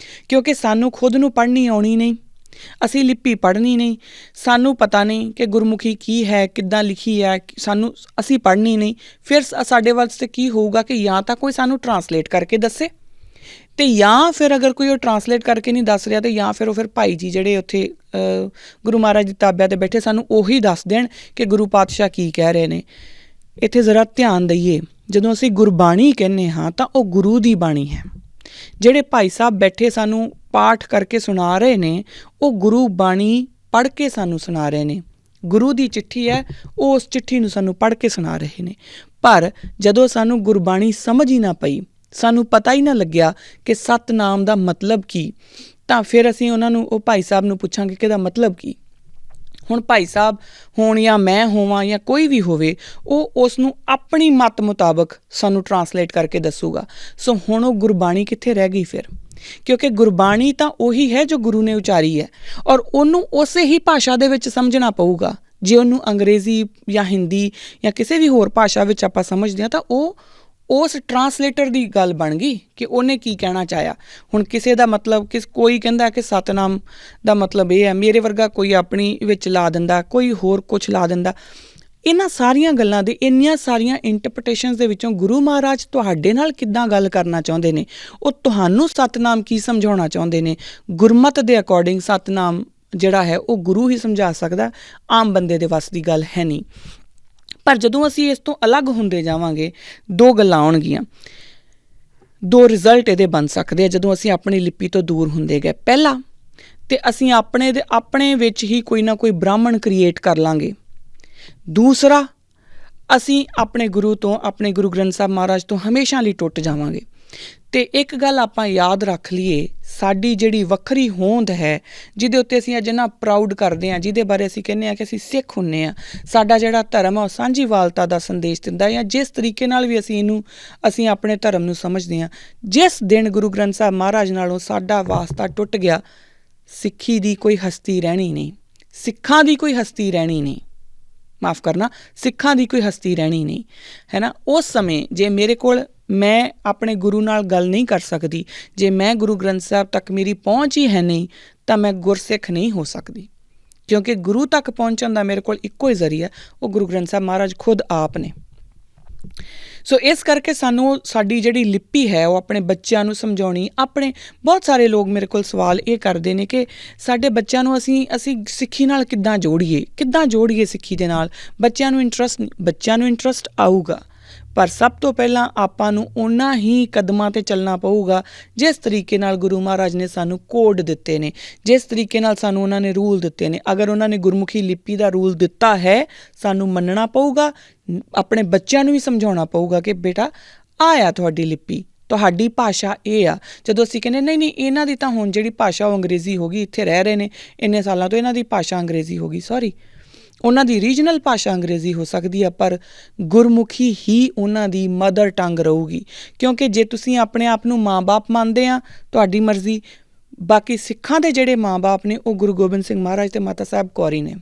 ਕਿਉਂਕਿ ਸਾਨੂੰ ਖੁਦ ਨੂੰ ਪੜ੍ਹਨੀ ਆਉਣੀ ਨਹੀਂ, ਅਸੀਂ ਲਿਪੀ ਪੜ੍ਹਨੀ ਨਹੀਂ, ਸਾਨੂੰ ਪਤਾ ਨਹੀਂ ਕਿ ਗੁਰਮੁਖੀ ਕੀ ਹੈ, ਕਿੱਦਾਂ ਲਿਖੀ ਹੈ, ਅਸੀਂ ਪੜ੍ਹਨੀ ਨਹੀਂ। ਫਿਰ ਸਾਡੇ ਵਾਸਤੇ ਕੀ ਹੋਊਗਾ ਕਿ ਜਾਂ ਤਾਂ ਕੋਈ ਸਾਨੂੰ ਟਰਾਂਸਲੇਟ ਕਰਕੇ ਦੱਸੇ, ਅਤੇ ਜਾਂ ਫਿਰ ਅਗਰ ਕੋਈ ਉਹ ਟਰਾਂਸਲੇਟ ਕਰਕੇ ਨਹੀਂ ਦੱਸ ਰਿਹਾ ਤਾਂ ਜਾਂ ਫਿਰ ਉਹ ਭਾਈ ਜੀ ਜਿਹੜੇ ਉੱਥੇ ਗੁਰੂ ਮਹਾਰਾਜ ਦੀ ਤਾਬਿਆਂ 'ਤੇ ਬੈਠੇ ਸਾਨੂੰ ਉਹੀ ਦੱਸ ਦੇਣ ਕਿ ਗੁਰੂ ਪਾਤਸ਼ਾਹ ਕੀ ਕਹਿ ਰਹੇ ਨੇ। ਇੱਥੇ ਜ਼ਰਾ ਧਿਆਨ ਦਈਏ, ਜਦੋਂ ਅਸੀਂ ਗੁਰਬਾਣੀ ਕਹਿੰਦੇ ਹਾਂ ਤਾਂ ਉਹ ਗੁਰੂ ਦੀ ਬਾਣੀ ਹੈ। ਜਿਹੜੇ ਭਾਈ ਸਾਹਿਬ ਬੈਠੇ ਸਾਨੂੰ ਪਾਠ ਕਰਕੇ ਸੁਣਾ ਰਹੇ ਨੇ, ਉਹ ਗੁਰੂ ਬਾਣੀ ਪੜ੍ਹ ਕੇ ਸਾਨੂੰ ਸੁਣਾ ਰਹੇ ਨੇ। ਗੁਰੂ ਦੀ ਚਿੱਠੀ ਹੈ, ਉਹ ਉਸ ਚਿੱਠੀ ਨੂੰ ਸਾਨੂੰ ਪੜ੍ਹ ਕੇ ਸੁਣਾ ਰਹੇ ਨੇ। ਪਰ ਜਦੋਂ ਸਾਨੂੰ ਗੁਰਬਾਣੀ ਸਮਝ ਹੀ ਨਾ ਪਈ, ਸਾਨੂੰ ਪਤਾ ਹੀ ਨਾ ਲੱਗਿਆ ਕਿ ਸਤਿਨਾਮ ਦਾ ਮਤਲਬ ਕੀ, ਤਾਂ ਫਿਰ ਅਸੀਂ ਉਹ ਭਾਈ ਸਾਹਿਬ ਨੂੰ ਪੁੱਛਾਂਗੇ ਕਿ ਇਹਦਾ ਮਤਲਬ ਕੀ। ਹੁਣ ਭਾਈ ਸਾਹਿਬ ਹੋਣ ਜਾਂ ਮੈਂ ਹੋਵਾਂ ਜਾਂ ਕੋਈ ਵੀ ਹੋਵੇ, ਉਹ ਉਸ ਨੂੰ ਆਪਣੀ ਮੱਤ ਮੁਤਾਬਕ ਸਾਨੂੰ ਟਰਾਂਸਲੇਟ ਕਰਕੇ ਦੱਸੂਗਾ। ਸੋ ਹੁਣ ਉਹ ਗੁਰਬਾਣੀ ਕਿੱਥੇ ਰਹਿ ਗਈ ਫਿਰ? ਕਿਉਂਕਿ ਗੁਰਬਾਣੀ ਤਾਂ ਉਹੀ ਹੈ ਜੋ ਗੁਰੂ ਨੇ ਉਚਾਰੀ ਹੈ, ਔਰ ਉਹਨੂੰ ਉਸੇ ਹੀ ਭਾਸ਼ਾ ਦੇ ਵਿੱਚ ਸਮਝਣਾ ਪਊਗਾ। ਜੇ ਉਹਨੂੰ ਅੰਗਰੇਜ਼ੀ ਜਾਂ ਹਿੰਦੀ ਜਾਂ ਕਿਸੇ ਵੀ ਹੋਰ ਭਾਸ਼ਾ ਵਿੱਚ ਆਪਾਂ ਸਮਝਦੇ ਹਾਂ ਤਾਂ ਉਹ ਉਸ ਟਰਾਂਸਲੇਟਰ ਦੀ ਗੱਲ ਬਣ ਗਈ ਕਿ ਉਹਨੇ ਕੀ ਕਹਿਣਾ ਚਾਹਿਆ। ਹੁਣ ਕਿਸੇ ਦਾ ਮਤਲਬ ਕੋਈ ਕਹਿੰਦਾ ਕਿ ਸਤਿਨਾਮ ਦਾ ਮਤਲਬ ਇਹ ਹੈ, ਮੇਰੇ ਵਰਗਾ ਕੋਈ ਆਪਣੀ ਵਿੱਚ ਲਾ ਦਿੰਦਾ, ਕੋਈ ਹੋਰ ਕੁਛ ਲਾ ਦਿੰਦਾ। ਇਹਨਾਂ ਸਾਰੀਆਂ ਗੱਲਾਂ ਦੇ ਇੰਨੀਆਂ ਸਾਰੀਆਂ ਇੰਟਰਪ੍ਰੀਟੇਸ਼ਨਸ ਦੇ ਵਿੱਚੋਂ ਗੁਰੂ ਮਹਾਰਾਜ ਤੁਹਾਡੇ ਨਾਲ ਕਿੱਦਾਂ ਗੱਲ ਕਰਨਾ ਚਾਹੁੰਦੇ ਨੇ, ਉਹ ਤੁਹਾਨੂੰ ਸਤਿਨਾਮ ਕੀ ਸਮਝਾਉਣਾ ਚਾਹੁੰਦੇ ਨੇ, ਗੁਰਮਤ ਦੇ ਅਕੋਰਡਿੰਗ ਸਤਿਨਾਮ ਜਿਹੜਾ ਹੈ ਉਹ ਗੁਰੂ ਹੀ ਸਮਝਾ ਸਕਦਾ, ਆਮ ਬੰਦੇ ਦੇ ਵੱਸ ਦੀ ਗੱਲ ਹੈ ਨਹੀਂ। ਪਰ ਜਦੋਂ ਅਸੀਂ ਇਸ ਤੋਂ ਅਲੱਗ ਹੁੰਦੇ ਜਾਵਾਂਗੇ, ਦੋ ਗੱਲਾਂ ਆਉਣਗੀਆਂ, ਦੋ ਰਿਜ਼ਲਟ ਇਹਦੇ ਬਣ ਸਕਦੇ ਆ ਜਦੋਂ ਅਸੀਂ ਆਪਣੀ ਲਿਪੀ ਤੋਂ ਦੂਰ ਹੁੰਦੇ ਗਏ। ਪਹਿਲਾ ਤੇ ਅਸੀਂ ਆਪਣੇ ਵਿੱਚ ਹੀ ਕੋਈ ਨਾ ਕੋਈ ਬ੍ਰਾਹਮਣ ਕ੍ਰੀਏਟ ਕਰ ਲਾਂਗੇ। ਦੂਸਰਾ, ਅਸੀਂ ਆਪਣੇ ਗੁਰੂ ਤੋਂ, ਆਪਣੇ ਗੁਰੂ ਗ੍ਰੰਥ ਸਾਹਿਬ ਮਹਾਰਾਜ ਤੋਂ ਹਮੇਸ਼ਾ ਲਈ ਟੁੱਟ ਜਾਵਾਂਗੇ। ਅਤੇ ਇੱਕ ਗੱਲ ਆਪਾਂ ਯਾਦ ਰੱਖ ਲਈਏ, ਸਾਡੀ ਜਿਹੜੀ ਵੱਖਰੀ ਹੋਂਦ ਹੈ, ਜਿਹਦੇ ਉੱਤੇ ਅਸੀਂ ਅੱਜ ਇੰਨਾ ਪ੍ਰਾਊਡ ਕਰਦੇ ਹਾਂ, ਜਿਹਦੇ ਬਾਰੇ ਅਸੀਂ ਕਹਿੰਦੇ ਹਾਂ ਕਿ ਅਸੀਂ ਸਿੱਖ ਹੁੰਦੇ ਹਾਂ, ਸਾਡਾ ਜਿਹੜਾ ਧਰਮ ਆ ਉਹ ਸਾਂਝੀਵਾਲਤਾ ਦਾ ਸੰਦੇਸ਼ ਦਿੰਦਾ, ਜਾਂ ਜਿਸ ਤਰੀਕੇ ਨਾਲ ਵੀ ਅਸੀਂ ਆਪਣੇ ਧਰਮ ਨੂੰ ਸਮਝਦੇ ਹਾਂ। ਜਿਸ ਦਿਨ ਗੁਰੂ ਗ੍ਰੰਥ ਸਾਹਿਬ ਮਹਾਰਾਜ ਨਾਲੋਂ ਸਾਡਾ ਵਾਸਤਾ ਟੁੱਟ ਗਿਆ, ਸਿੱਖੀ ਦੀ ਕੋਈ ਹਸਤੀ ਰਹਿਣੀ ਨਹੀਂ, ਸਿੱਖਾਂ ਦੀ ਕੋਈ ਹਸਤੀ ਰਹਿਣੀ ਨਹੀਂ, ਮਾਫ਼ ਕਰਨਾ, ਸਿੱਖਾਂ ਦੀ ਕੋਈ ਹਸਤੀ ਰਹਿਣੀ ਨਹੀਂ, ਹੈ ਨਾ। ਉਸ ਸਮੇਂ ਜੇ ਮੇਰੇ ਕੋਲ, ਮੈਂ ਆਪਣੇ ਗੁਰੂ ਨਾਲ ਗੱਲ ਨਹੀਂ ਕਰ ਸਕਦੀ, ਜੇ ਮੈਂ ਗੁਰੂ ਗ੍ਰੰਥ ਸਾਹਿਬ ਤੱਕ ਮੇਰੀ ਪਹੁੰਚ ਹੀ ਹੈ ਨਹੀਂ, ਤਾਂ ਮੈਂ ਗੁਰਸਿੱਖ ਨਹੀਂ ਹੋ ਸਕਦੀ। ਕਿਉਂਕਿ ਗੁਰੂ ਤੱਕ ਪਹੁੰਚਣ ਦਾ ਮੇਰੇ ਕੋਲ ਇੱਕੋ ਹੀ ਜ਼ਰੀਆ, ਉਹ ਗੁਰੂ ਗ੍ਰੰਥ ਸਾਹਿਬ ਮਹਾਰਾਜ ਖੁਦ ਆਪ ਨੇ। ਸੋ ਇਸ ਕਰਕੇ ਸਾਨੂੰ ਸਾਡੀ ਜਿਹੜੀ ਲਿਪੀ ਹੈ ਉਹ ਆਪਣੇ ਬੱਚਿਆਂ ਨੂੰ ਸਮਝਾਉਣੀ। ਬਹੁਤ ਸਾਰੇ ਲੋਕ ਮੇਰੇ ਕੋਲ ਸਵਾਲ ਇਹ ਕਰਦੇ ਨੇ ਕਿ ਸਾਡੇ ਬੱਚਿਆਂ ਨੂੰ ਅਸੀਂ ਸਿੱਖੀ ਨਾਲ ਕਿੱਦਾਂ ਜੋੜੀਏ ਸਿੱਖੀ ਦੇ ਨਾਲ। ਬੱਚਿਆਂ ਨੂੰ ਇੰਟਰਸਟ ਆਊਗਾ, ਪਰ ਸਭ ਤੋਂ ਪਹਿਲਾਂ ਆਪਾਂ ਨੂੰ ਉਹਨਾਂ ਹੀ ਕਦਮਾਂ 'ਤੇ ਚੱਲਣਾ ਪਊਗਾ ਜਿਸ ਤਰੀਕੇ ਨਾਲ ਗੁਰੂ ਮਹਾਰਾਜ ਨੇ ਸਾਨੂੰ ਕੋਡ ਦਿੱਤੇ ਨੇ, ਜਿਸ ਤਰੀਕੇ ਨਾਲ ਸਾਨੂੰ ਉਹਨਾਂ ਨੇ ਰੂਲ ਦਿੱਤੇ ਨੇ। ਅਗਰ ਉਹਨਾਂ ਨੇ ਗੁਰਮੁਖੀ ਲਿਪੀ ਦਾ ਰੂਲ ਦਿੱਤਾ ਹੈ, ਸਾਨੂੰ ਮੰਨਣਾ ਪਊਗਾ, ਆਪਣੇ ਬੱਚਿਆਂ ਨੂੰ ਵੀ ਸਮਝਾਉਣਾ ਪਊਗਾ ਕਿ ਬੇਟਾ ਆਹ ਆ ਤੁਹਾਡੀ ਲਿਪੀ, ਤੁਹਾਡੀ ਭਾਸ਼ਾ ਇਹ ਆ। ਜਦੋਂ ਅਸੀਂ ਕਹਿੰਦੇ ਨਹੀਂ ਇਹਨਾਂ ਦੀ ਤਾਂ ਹੁਣ ਜਿਹੜੀ ਭਾਸ਼ਾ ਉਹ ਅੰਗਰੇਜ਼ੀ ਹੋ ਗਈ, ਇੱਥੇ ਰਹਿ ਰਹੇ ਨੇ ਇੰਨੇ ਸਾਲਾਂ ਤੋਂ, ਇਹਨਾਂ ਦੀ ਭਾਸ਼ਾ ਅੰਗਰੇਜ਼ੀ ਹੋ ਗਈ, ਸੌਰੀ, ਉਹਨਾਂ ਦੀ ਰੀਜਨਲ ਭਾਸ਼ਾ ਅੰਗਰੇਜ਼ੀ ਹੋ ਸਕਦੀ ਹੈ, ਪਰ ਗੁਰਮੁਖੀ ਹੀ ਉਹਨਾਂ ਦੀ ਮਦਰ ਟੰਗ ਰਹੂਗੀ। ਕਿਉਂਕਿ ਜੇ ਤੁਸੀਂ ਆਪਣੇ ਆਪ ਨੂੰ ਮਾਂ-ਬਾਪ ਮੰਨਦੇ ਆ, ਤੁਹਾਡੀ ਮਰਜ਼ੀ। ਬਾਕੀ ਸਿੱਖਾਂ ਦੇ ਜਿਹੜੇ ਮਾਂ-ਬਾਪ ਨੇ ਉਹ ਗੁਰੂ ਗੋਬਿੰਦ ਸਿੰਘ ਮਹਾਰਾਜ ਅਤੇ ਮਾਤਾ ਸਾਹਿਬ ਕੌਰੀ ਨੇ,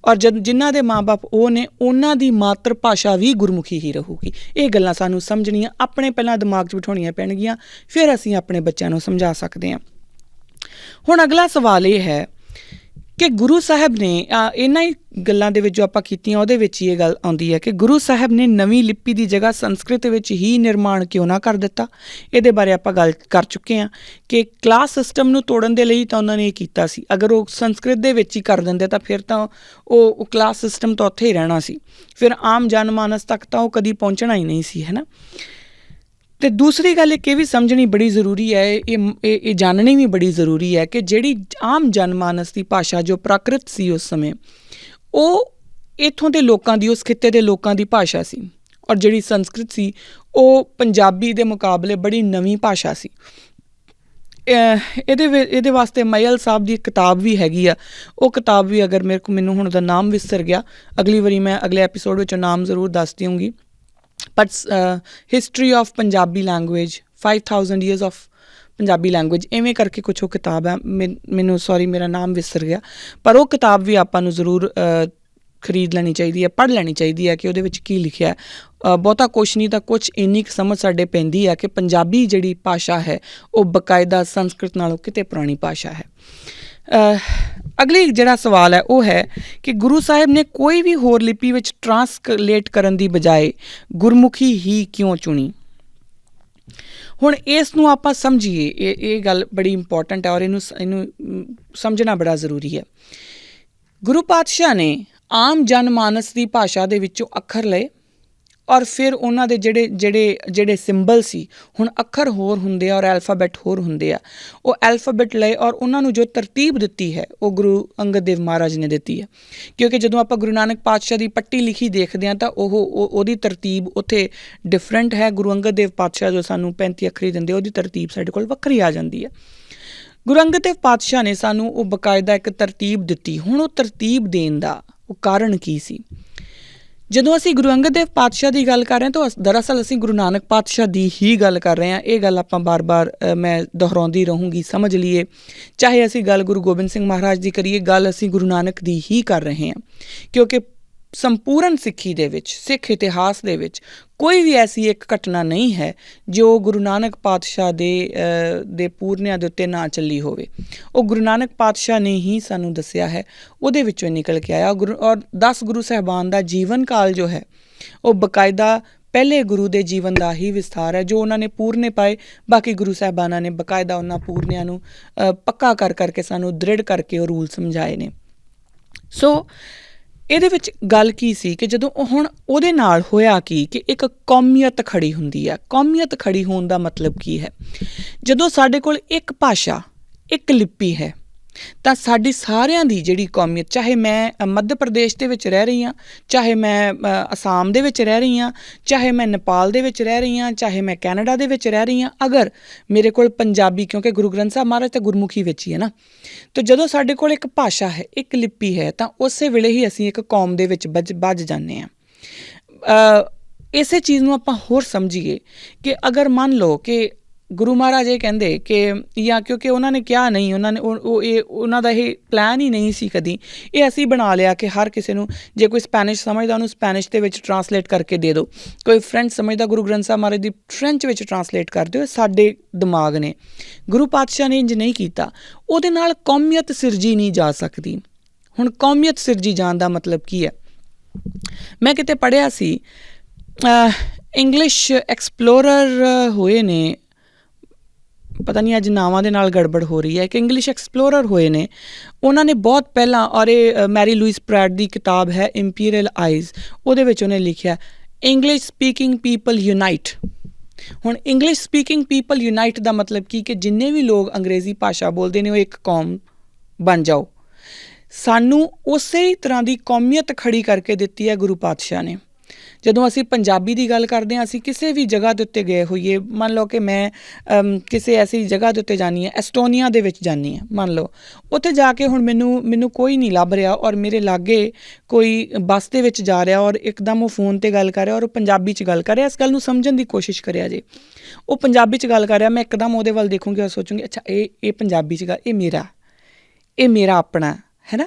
ਔਰ ਜਿਨ੍ਹਾਂ ਦੇ ਮਾਂ-ਬਾਪ ਉਹ ਨੇ, ਉਹਨਾਂ ਦੀ ਮਾਤਰ ਭਾਸ਼ਾ ਵੀ ਗੁਰਮੁਖੀ ਹੀ ਰਹੂਗੀ। ਇਹ ਗੱਲਾਂ ਸਾਨੂੰ ਸਮਝਣੀਆਂ, ਆਪਣੇ ਪਹਿਲਾਂ ਦਿਮਾਗ 'ਚ ਬਿਠਾਉਣੀਆਂ ਪੈਣਗੀਆਂ, ਫਿਰ ਅਸੀਂ ਆਪਣੇ ਬੱਚਿਆਂ ਨੂੰ ਸਮਝਾ ਸਕਦੇ ਹਾਂ। ਹੁਣ ਅਗਲਾ ਸਵਾਲ ਇਹ ਹੈ ਕਿ ਗੁਰੂ ਸਾਹਿਬ ਨੇ ਇਹਨਾਂ ਹੀ ਗੱਲਾਂ ਦੇ ਵਿੱਚ ਜੋ ਆਪਾਂ ਕੀਤੀਆਂ ਉਹਦੇ ਵਿੱਚ ਹੀ ਇਹ ਗੱਲ ਆਉਂਦੀ ਹੈ ਕਿ ਗੁਰੂ ਸਾਹਿਬ ਨੇ ਨਵੀਂ ਲਿਪੀ ਦੀ ਜਗ੍ਹਾ ਸੰਸਕ੍ਰਿਤ ਵਿੱਚ ਹੀ ਨਿਰਮਾਣ ਕਿਉਂ ਨਾ ਕਰ ਦਿੱਤਾ। ਇਹਦੇ ਬਾਰੇ ਆਪਾਂ ਗੱਲ ਕਰ ਚੁੱਕੇ ਹਾਂ ਕਿ ਕਲਾਸ ਸਿਸਟਮ ਨੂੰ ਤੋੜਨ ਦੇ ਲਈ ਤਾਂ ਉਹਨਾਂ ਨੇ ਇਹ ਕੀਤਾ ਸੀ। ਅਗਰ ਉਹ ਸੰਸਕ੍ਰਿਤ ਦੇ ਵਿੱਚ ਹੀ ਕਰ ਦਿੰਦੇ ਤਾਂ ਫਿਰ ਤਾਂ ਉਹ ਕਲਾਸ ਸਿਸਟਮ ਤਾਂ ਉੱਥੇ ਹੀ ਰਹਿਣਾ ਸੀ, ਫਿਰ ਆਮ ਜਨ ਮਾਨਸ ਤੱਕ ਤਾਂ ਉਹ ਕਦੀ ਪਹੁੰਚਣਾ ਹੀ ਨਹੀਂ ਸੀ, ਹੈ ਨਾ। ਅਤੇ ਦੂਸਰੀ ਗੱਲ ਇੱਕ ਇਹ ਵੀ ਸਮਝਣੀ ਬੜੀ ਜ਼ਰੂਰੀ ਹੈ, ਇਹ ਜਾਣਨੀ ਵੀ ਬੜੀ ਜ਼ਰੂਰੀ ਹੈ ਕਿ ਜਿਹੜੀ ਆਮ ਜਨ ਮਾਨਸ ਦੀ ਭਾਸ਼ਾ ਜੋ ਪ੍ਰਾਕ੍ਰਿਤ ਸੀ ਉਸ ਸਮੇਂ, ਉਹ ਇੱਥੋਂ ਦੇ ਲੋਕਾਂ ਦੀ, ਉਸ ਖਿੱਤੇ ਦੇ ਲੋਕਾਂ ਦੀ ਭਾਸ਼ਾ ਸੀ, ਔਰ ਜਿਹੜੀ ਸੰਸਕ੍ਰਿਤ ਸੀ ਉਹ ਪੰਜਾਬੀ ਦੇ ਮੁਕਾਬਲੇ ਬੜੀ ਨਵੀਂ ਭਾਸ਼ਾ ਸੀ। ਇਹਦੇ ਵਾਸਤੇ ਮਯਲ ਸਾਹਿਬ ਦੀ ਇੱਕ ਕਿਤਾਬ ਵੀ ਹੈਗੀ ਆ, ਉਹ ਕਿਤਾਬ ਵੀ ਅਗਰ ਮੈਨੂੰ ਹੁਣ ਉਹਦਾ ਨਾਮ ਵਿਸਰ ਗਿਆ, ਅਗਲੀ ਵਾਰੀ ਮੈਂ ਅਗਲੇ ਐਪੀਸੋਡ ਵਿੱਚ ਨਾਮ ਜ਼ਰੂਰ ਦੱਸ ਦਿਉਂਗੀ। But history of Punjabi language, 5000 years of Punjabi language, ਇਵੇਂ ਕਰਕੇ ਕੁਛ ਉਹ ਕਿਤਾਬ ਹੈ। ਮੈਨੂੰ ਸੌਰੀ ਮੇਰਾ ਨਾਮ ਵਿਸਰ ਗਿਆ, ਪਰ ਉਹ ਕਿਤਾਬ ਵੀ ਆਪਾਂ ਨੂੰ ਜ਼ਰੂਰ ਖਰੀਦ ਲੈਣੀ ਚਾਹੀਦੀ ਹੈ, ਪੜ੍ਹ ਲੈਣੀ ਚਾਹੀਦੀ ਹੈ ਕਿ ਉਹਦੇ ਵਿੱਚ ਕੀ ਲਿਖਿਆ। ਬਹੁਤਾ ਕੁਛ ਨਹੀਂ ਤਾਂ ਕੁਛ ਇੰਨੀ ਕੁ ਸਮਝ ਸਾਡੇ ਪੈਂਦੀ ਹੈ ਕਿ ਪੰਜਾਬੀ ਜਿਹੜੀ ਭਾਸ਼ਾ ਹੈ ਉਹ ਬਕਾਇਦਾ ਸੰਸਕ੍ਰਿਤ ਨਾਲੋਂ ਕਿਤੇ ਪੁਰਾਣੀ ਭਾਸ਼ਾ ਹੈ। ਅਗਲੀ ਜਿਹੜਾ ਸਵਾਲ ਹੈ ਉਹ ਹੈ ਕਿ ਗੁਰੂ ਸਾਹਿਬ ਨੇ ਕੋਈ ਵੀ ਹੋਰ ਲਿਪੀ ਵਿੱਚ ਟਰਾਂਸਲੇਟ ਕਰਨ ਦੀ ਬਜਾਏ ਗੁਰਮੁਖੀ ਹੀ ਕਿਉਂ ਚੁਣੀ। ਹੁਣ ਇਸ ਨੂੰ ਆਪਾਂ ਸਮਝੀਏ, ਇਹ ਗੱਲ ਬੜੀ ਇੰਪੋਰਟੈਂਟ ਹੈ ਔਰ ਇਹਨੂੰ ਸਮਝਣਾ ਬੜਾ ਜ਼ਰੂਰੀ ਹੈ। ਗੁਰੂ ਪਾਤਸ਼ਾਹ ਨੇ ਆਮ ਜਨ ਮਾਨਸ ਦੀ ਭਾਸ਼ਾ ਦੇ ਵਿੱਚੋਂ ਅੱਖਰ ਲਏ ਔਰ ਫਿਰ ਉਹਨਾਂ ਦੇ ਜਿਹੜੇ ਸਿੰਬਲ ਸੀ, ਹੁਣ ਅੱਖਰ ਹੋਰ ਹੁੰਦੇ ਆ ਔਰ ਐਲਫਾਬੈਟ ਹੋਰ ਹੁੰਦੇ ਆ, ਉਹ ਐਲਫਾਬੈਟ ਲਏ ਔਰ ਉਹਨਾਂ ਨੂੰ ਜੋ ਤਰਤੀਬ ਦਿੱਤੀ ਹੈ ਉਹ ਗੁਰੂ ਅੰਗਦ ਦੇਵ ਮਹਾਰਾਜ ਨੇ ਦਿੱਤੀ ਹੈ। ਕਿਉਂਕਿ ਜਦੋਂ ਆਪਾਂ ਗੁਰੂ ਨਾਨਕ ਪਾਤਸ਼ਾਹ ਦੀ ਪੱਟੀ ਲਿਖੀ ਦੇਖਦੇ ਹਾਂ ਤਾਂ ਉਹਦੀ ਤਰਤੀਬ ਉੱਥੇ ਡਿਫਰੈਂਟ ਹੈ। ਗੁਰੂ ਅੰਗਦ ਦੇਵ ਪਾਤਸ਼ਾਹ ਜੋ ਸਾਨੂੰ 35 ਅੱਖਰੀ ਦਿੰਦੇ, ਉਹਦੀ ਤਰਤੀਬ ਸਾਡੇ ਕੋਲ ਵੱਖਰੀ ਆ ਜਾਂਦੀ ਹੈ। ਗੁਰੂ ਅੰਗਦ ਦੇਵ ਪਾਤਸ਼ਾਹ ਨੇ ਸਾਨੂੰ ਉਹ ਬਕਾਇਦਾ ਇੱਕ ਤਰਤੀਬ ਦਿੱਤੀ। ਹੁਣ ਉਹ ਤਰਤੀਬ ਦੇਣ ਦਾ ਉਹ ਕਾਰਨ ਕੀ ਸੀ? ਜਦੋਂ ਅਸੀਂ ਗੁਰੂ ਅੰਗਦ ਦੇਵ ਪਾਤਸ਼ਾਹ ਦੀ ਗੱਲ ਕਰ ਰਹੇ ਹਾਂ ਤਾਂ ਦਰਅਸਲ ਅਸੀਂ ਗੁਰੂ ਨਾਨਕ ਪਾਤਸ਼ਾਹ ਦੀ ਹੀ ਗੱਲ ਕਰ ਰਹੇ ਹਾਂ। ਇਹ ਗੱਲ ਆਪਾਂ ਬਾਰ-ਬਾਰ ਮੈਂ ਦੁਹਰਾਉਂਦੀ ਰਹੂੰਗੀ, ਸਮਝ ਲਈਏ। ਚਾਹੇ ਅਸੀਂ ਗੱਲ ਗੁਰੂ ਗੋਬਿੰਦ ਸਿੰਘ ਮਹਾਰਾਜ ਦੀ ਕਰੀਏ, ਗੱਲ ਅਸੀਂ ਗੁਰੂ ਨਾਨਕ ਦੀ ਹੀ ਕਰ ਰਹੇ ਹਾਂ, ਕਿਉਂਕਿ ਸੰਪੂਰਨ ਸਿੱਖੀ ਦੇ ਵਿੱਚ, ਸਿੱਖ ਇਤਿਹਾਸ ਦੇ ਵਿੱਚ ਕੋਈ ਵੀ ਐਸੀ ਇੱਕ ਘਟਨਾ ਨਹੀਂ ਹੈ ਜੋ ਗੁਰੂ ਨਾਨਕ ਪਾਤਸ਼ਾਹ ਦੇ ਪੂਰਨਿਆਂ ਦੇ ਉੱਤੇ ਨਾ ਚੱਲੀ ਹੋਵੇ। ਉਹ ਗੁਰੂ ਨਾਨਕ ਪਾਤਸ਼ਾਹ ਨੇ ਹੀ ਸਾਨੂੰ ਦੱਸਿਆ ਹੈ, ਉਹਦੇ ਵਿੱਚੋਂ ਨਿਕਲ ਕੇ ਆਇਆ। ਔਰ 10 ਗੁਰੂ ਸਾਹਿਬਾਨ ਦਾ ਜੀਵਨ ਕਾਲ ਜੋ ਹੈ ਉਹ ਬਕਾਇਦਾ ਪਹਿਲੇ ਗੁਰੂ ਦੇ ਜੀਵਨ ਦਾ ਹੀ ਵਿਸਥਾਰ ਹੈ, ਜੋ ਉਹਨਾਂ ਨੇ ਪੂਰਨੇ ਪਾਏ। ਬਾਕੀ ਗੁਰੂ ਸਾਹਿਬਾਨਾਂ ਨੇ ਬਕਾਇਦਾ ਉਹਨਾਂ ਪੂਰਨਿਆਂ ਨੂੰ ਪੱਕਾ ਕਰ ਕਰਕੇ ਸਾਨੂੰ ਦ੍ਰਿੜ ਕਰਕੇ ਉਹ ਰੂਲ ਸਮਝਾਏ ਨੇ। ਸੋ ਇਹਦੇ ਵਿੱਚ ਗੱਲ ਕੀ ਸੀ ਕਿ ਜਦੋਂ ਹੁਣ ਉਹਦੇ ਨਾਲ ਹੋਇਆ ਕਿ ਇੱਕ ਕੌਮੀਅਤ ਖੜੀ ਹੁੰਦੀ ਹੈ। ਕੌਮੀਅਤ ਖੜੀ ਹੋਣ ਦਾ ਮਤਲਬ ਕੀ ਹੈ? ਜਦੋਂ ਸਾਡੇ ਕੋਲ ਇੱਕ ਭਾਸ਼ਾ, ਇੱਕ ਲਿਪੀ ਹੈ ਤਾਂ ਸਾਡੀ ਸਾਰਿਆਂ ਦੀ ਜਿਹੜੀ ਕੌਮੀਅਤ, ਚਾਹੇ ਮੈਂ ਮੱਧ ਪ੍ਰਦੇਸ਼ ਦੇ ਵਿੱਚ ਰਹਿ ਰਹੀ ਹਾਂ, ਚਾਹੇ ਮੈਂ ਅਸਾਮ ਦੇ ਵਿੱਚ ਰਹਿ ਰਹੀ ਹਾਂ, ਚਾਹੇ ਮੈਂ ਨੇਪਾਲ ਦੇ ਵਿੱਚ ਰਹਿ ਰਹੀ ਹਾਂ, ਚਾਹੇ ਮੈਂ ਕੈਨੇਡਾ ਦੇ ਵਿੱਚ ਰਹਿ ਰਹੀ ਹਾਂ, ਅਗਰ ਮੇਰੇ ਕੋਲ ਪੰਜਾਬੀ, ਕਿਉਂਕਿ ਗੁਰੂ ਗ੍ਰੰਥ ਸਾਹਿਬ ਮਹਾਰਾਜ ਤਾਂ ਗੁਰਮੁਖੀ ਵਿੱਚ ਹੀ ਹੈ ਨਾ, ਤਾਂ ਜਦੋਂ ਸਾਡੇ ਕੋਲ ਇੱਕ ਭਾਸ਼ਾ ਹੈ, ਇੱਕ ਲਿਪੀ ਹੈ, ਤਾਂ ਉਸੇ ਵੇਲੇ ਹੀ ਅਸੀਂ ਇੱਕ ਕੌਮ ਦੇ ਵਿੱਚ ਬੱਝ ਜਾਂਦੇ ਹਾਂ। ਇਸੇ ਚੀਜ਼ ਨੂੰ ਆਪਾਂ ਹੋਰ ਸਮਝੀਏ ਕਿ ਅਗਰ ਮੰਨ ਲਓ ਕਿ ਗੁਰੂ ਮਹਾਰਾਜ ਇਹ ਕਹਿੰਦੇ ਕਿ, ਜਾਂ ਕਿਉਂਕਿ ਉਹਨਾਂ ਨੇ ਕਿਹਾ ਨਹੀਂ, ਉਹਨਾਂ ਦਾ ਇਹ ਪਲਾਨ ਹੀ ਨਹੀਂ ਸੀ ਕਦੀ, ਇਹ ਅਸੀਂ ਬਣਾ ਲਿਆ ਕਿ ਹਰ ਕਿਸੇ ਨੂੰ, ਜੇ ਕੋਈ ਸਪੈਨਿਸ਼ ਸਮਝਦਾ ਉਹਨੂੰ ਸਪੈਨਿਸ਼ ਦੇ ਵਿੱਚ ਟਰਾਂਸਲੇਟ ਕਰਕੇ ਦੇ ਦਿਓ, ਕੋਈ ਫਰੈਂਚ ਸਮਝਦਾ ਗੁਰੂ ਗ੍ਰੰਥ ਸਾਹਿਬ ਮਹਾਰਾਜ ਦੀ ਫਰੈਂਚ ਵਿੱਚ ਟਰਾਂਸਲੇਟ ਕਰ ਦਿਓ। ਸਾਡੇ ਦਿਮਾਗ ਨੇ, ਗੁਰੂ ਪਾਤਸ਼ਾਹ ਨੇ ਇੰਝ ਨਹੀਂ ਕੀਤਾ। ਉਹਦੇ ਨਾਲ ਕੌਮੀਅਤ ਸਿਰਜੀ ਨਹੀਂ ਜਾ ਸਕਦੀ। ਹੁਣ ਕੌਮੀਅਤ ਸਿਰਜੀ ਜਾਣ ਦਾ ਮਤਲਬ ਕੀ ਹੈ? ਮੈਂ ਕਿਤੇ ਪੜ੍ਹਿਆ ਸੀ, ਇੰਗਲਿਸ਼ ਐਕਸਪਲੋਰਰ ਹੋਏ ਨੇ, ਪਤਾ ਨਹੀਂ ਅੱਜ ਨਾਵਾਂ ਦੇ ਨਾਲ ਗੜਬੜ ਹੋ ਰਹੀ ਹੈ, ਕਿ ਇੰਗਲਿਸ਼ ਐਕਸਪਲੋਰਰ ਹੋਏ ਨੇ। ਉਹਨਾਂ ਨੇ ਬਹੁਤ ਪਹਿਲਾਂ, ਔਰ ਇਹ ਮੈਰੀ ਲੂਇਸ ਪ੍ਰੈਟ ਦੀ ਕਿਤਾਬ ਹੈ ਇੰਪੀਰੀਅਲ ਆਈਜ਼, ਉਹਦੇ ਵਿੱਚ ਉਹਨੇ ਲਿਖਿਆ ਇੰਗਲਿਸ਼ ਸਪੀਕਿੰਗ ਪੀਪਲ ਯੂਨਾਈਟ। ਹੁਣ ਇੰਗਲਿਸ਼ ਸਪੀਕਿੰਗ ਪੀਪਲ ਯੂਨਾਈਟ ਦਾ ਮਤਲਬ ਕੀ? ਕਿ ਜਿੰਨੇ ਵੀ ਲੋਕ ਅੰਗਰੇਜ਼ੀ ਭਾਸ਼ਾ ਬੋਲਦੇ ਨੇ ਉਹ ਇੱਕ ਕੌਮ ਬਣ ਜਾਓ। ਸਾਨੂੰ ਉਸੇ ਤਰ੍ਹਾਂ ਦੀ ਕੌਮੀਅਤ ਖੜੀ ਕਰਕੇ ਦਿੱਤੀ ਹੈ ਗੁਰੂ ਪਾਤਸ਼ਾਹ ਨੇ। ਜਦੋਂ ਅਸੀਂ ਪੰਜਾਬੀ ਦੀ ਗੱਲ ਕਰਦੇ ਹਾਂ, ਅਸੀਂ ਕਿਸੇ ਵੀ ਜਗ੍ਹਾ ਦੇ ਉੱਤੇ ਗਏ ਹੋਈਏ, ਮੰਨ ਲਓ ਕਿ ਮੈਂ ਕਿਸੇ ਐਸੀ ਜਗ੍ਹਾ ਦੇ ਉੱਤੇ ਜਾਂਦੀ ਹਾਂ, ਐਸਟੋਨੀਆ ਦੇ ਵਿੱਚ ਜਾਂਦੀ ਹਾਂ ਮੰਨ ਲਓ, ਉੱਥੇ ਜਾ ਕੇ ਹੁਣ ਮੈਨੂੰ ਕੋਈ ਨਹੀਂ ਲੱਭ ਰਿਹਾ ਔਰ ਮੇਰੇ ਲਾਗੇ ਕੋਈ ਬੱਸ ਦੇ ਵਿੱਚ ਜਾ ਰਿਹਾ ਔਰ ਇੱਕਦਮ ਉਹ ਫੋਨ 'ਤੇ ਗੱਲ ਕਰ ਰਿਹਾ ਔਰ ਉਹ ਪੰਜਾਬੀ 'ਚ ਗੱਲ ਕਰ ਰਿਹਾ। ਇਸ ਗੱਲ ਨੂੰ ਸਮਝਣ ਦੀ ਕੋਸ਼ਿਸ਼ ਕਰਿਆ ਜੇ, ਉਹ ਪੰਜਾਬੀ 'ਚ ਗੱਲ ਕਰ ਰਿਹਾ, ਮੈਂ ਇੱਕਦਮ ਉਹਦੇ ਵੱਲ ਦੇਖੂੰਗੀ ਔਰ ਸੋਚੂੰਗੀ ਅੱਛਾ ਇਹ ਪੰਜਾਬੀ 'ਚ ਗੱਲ, ਇਹ ਮੇਰਾ ਆਪਣਾ ਹੈ ਨਾ।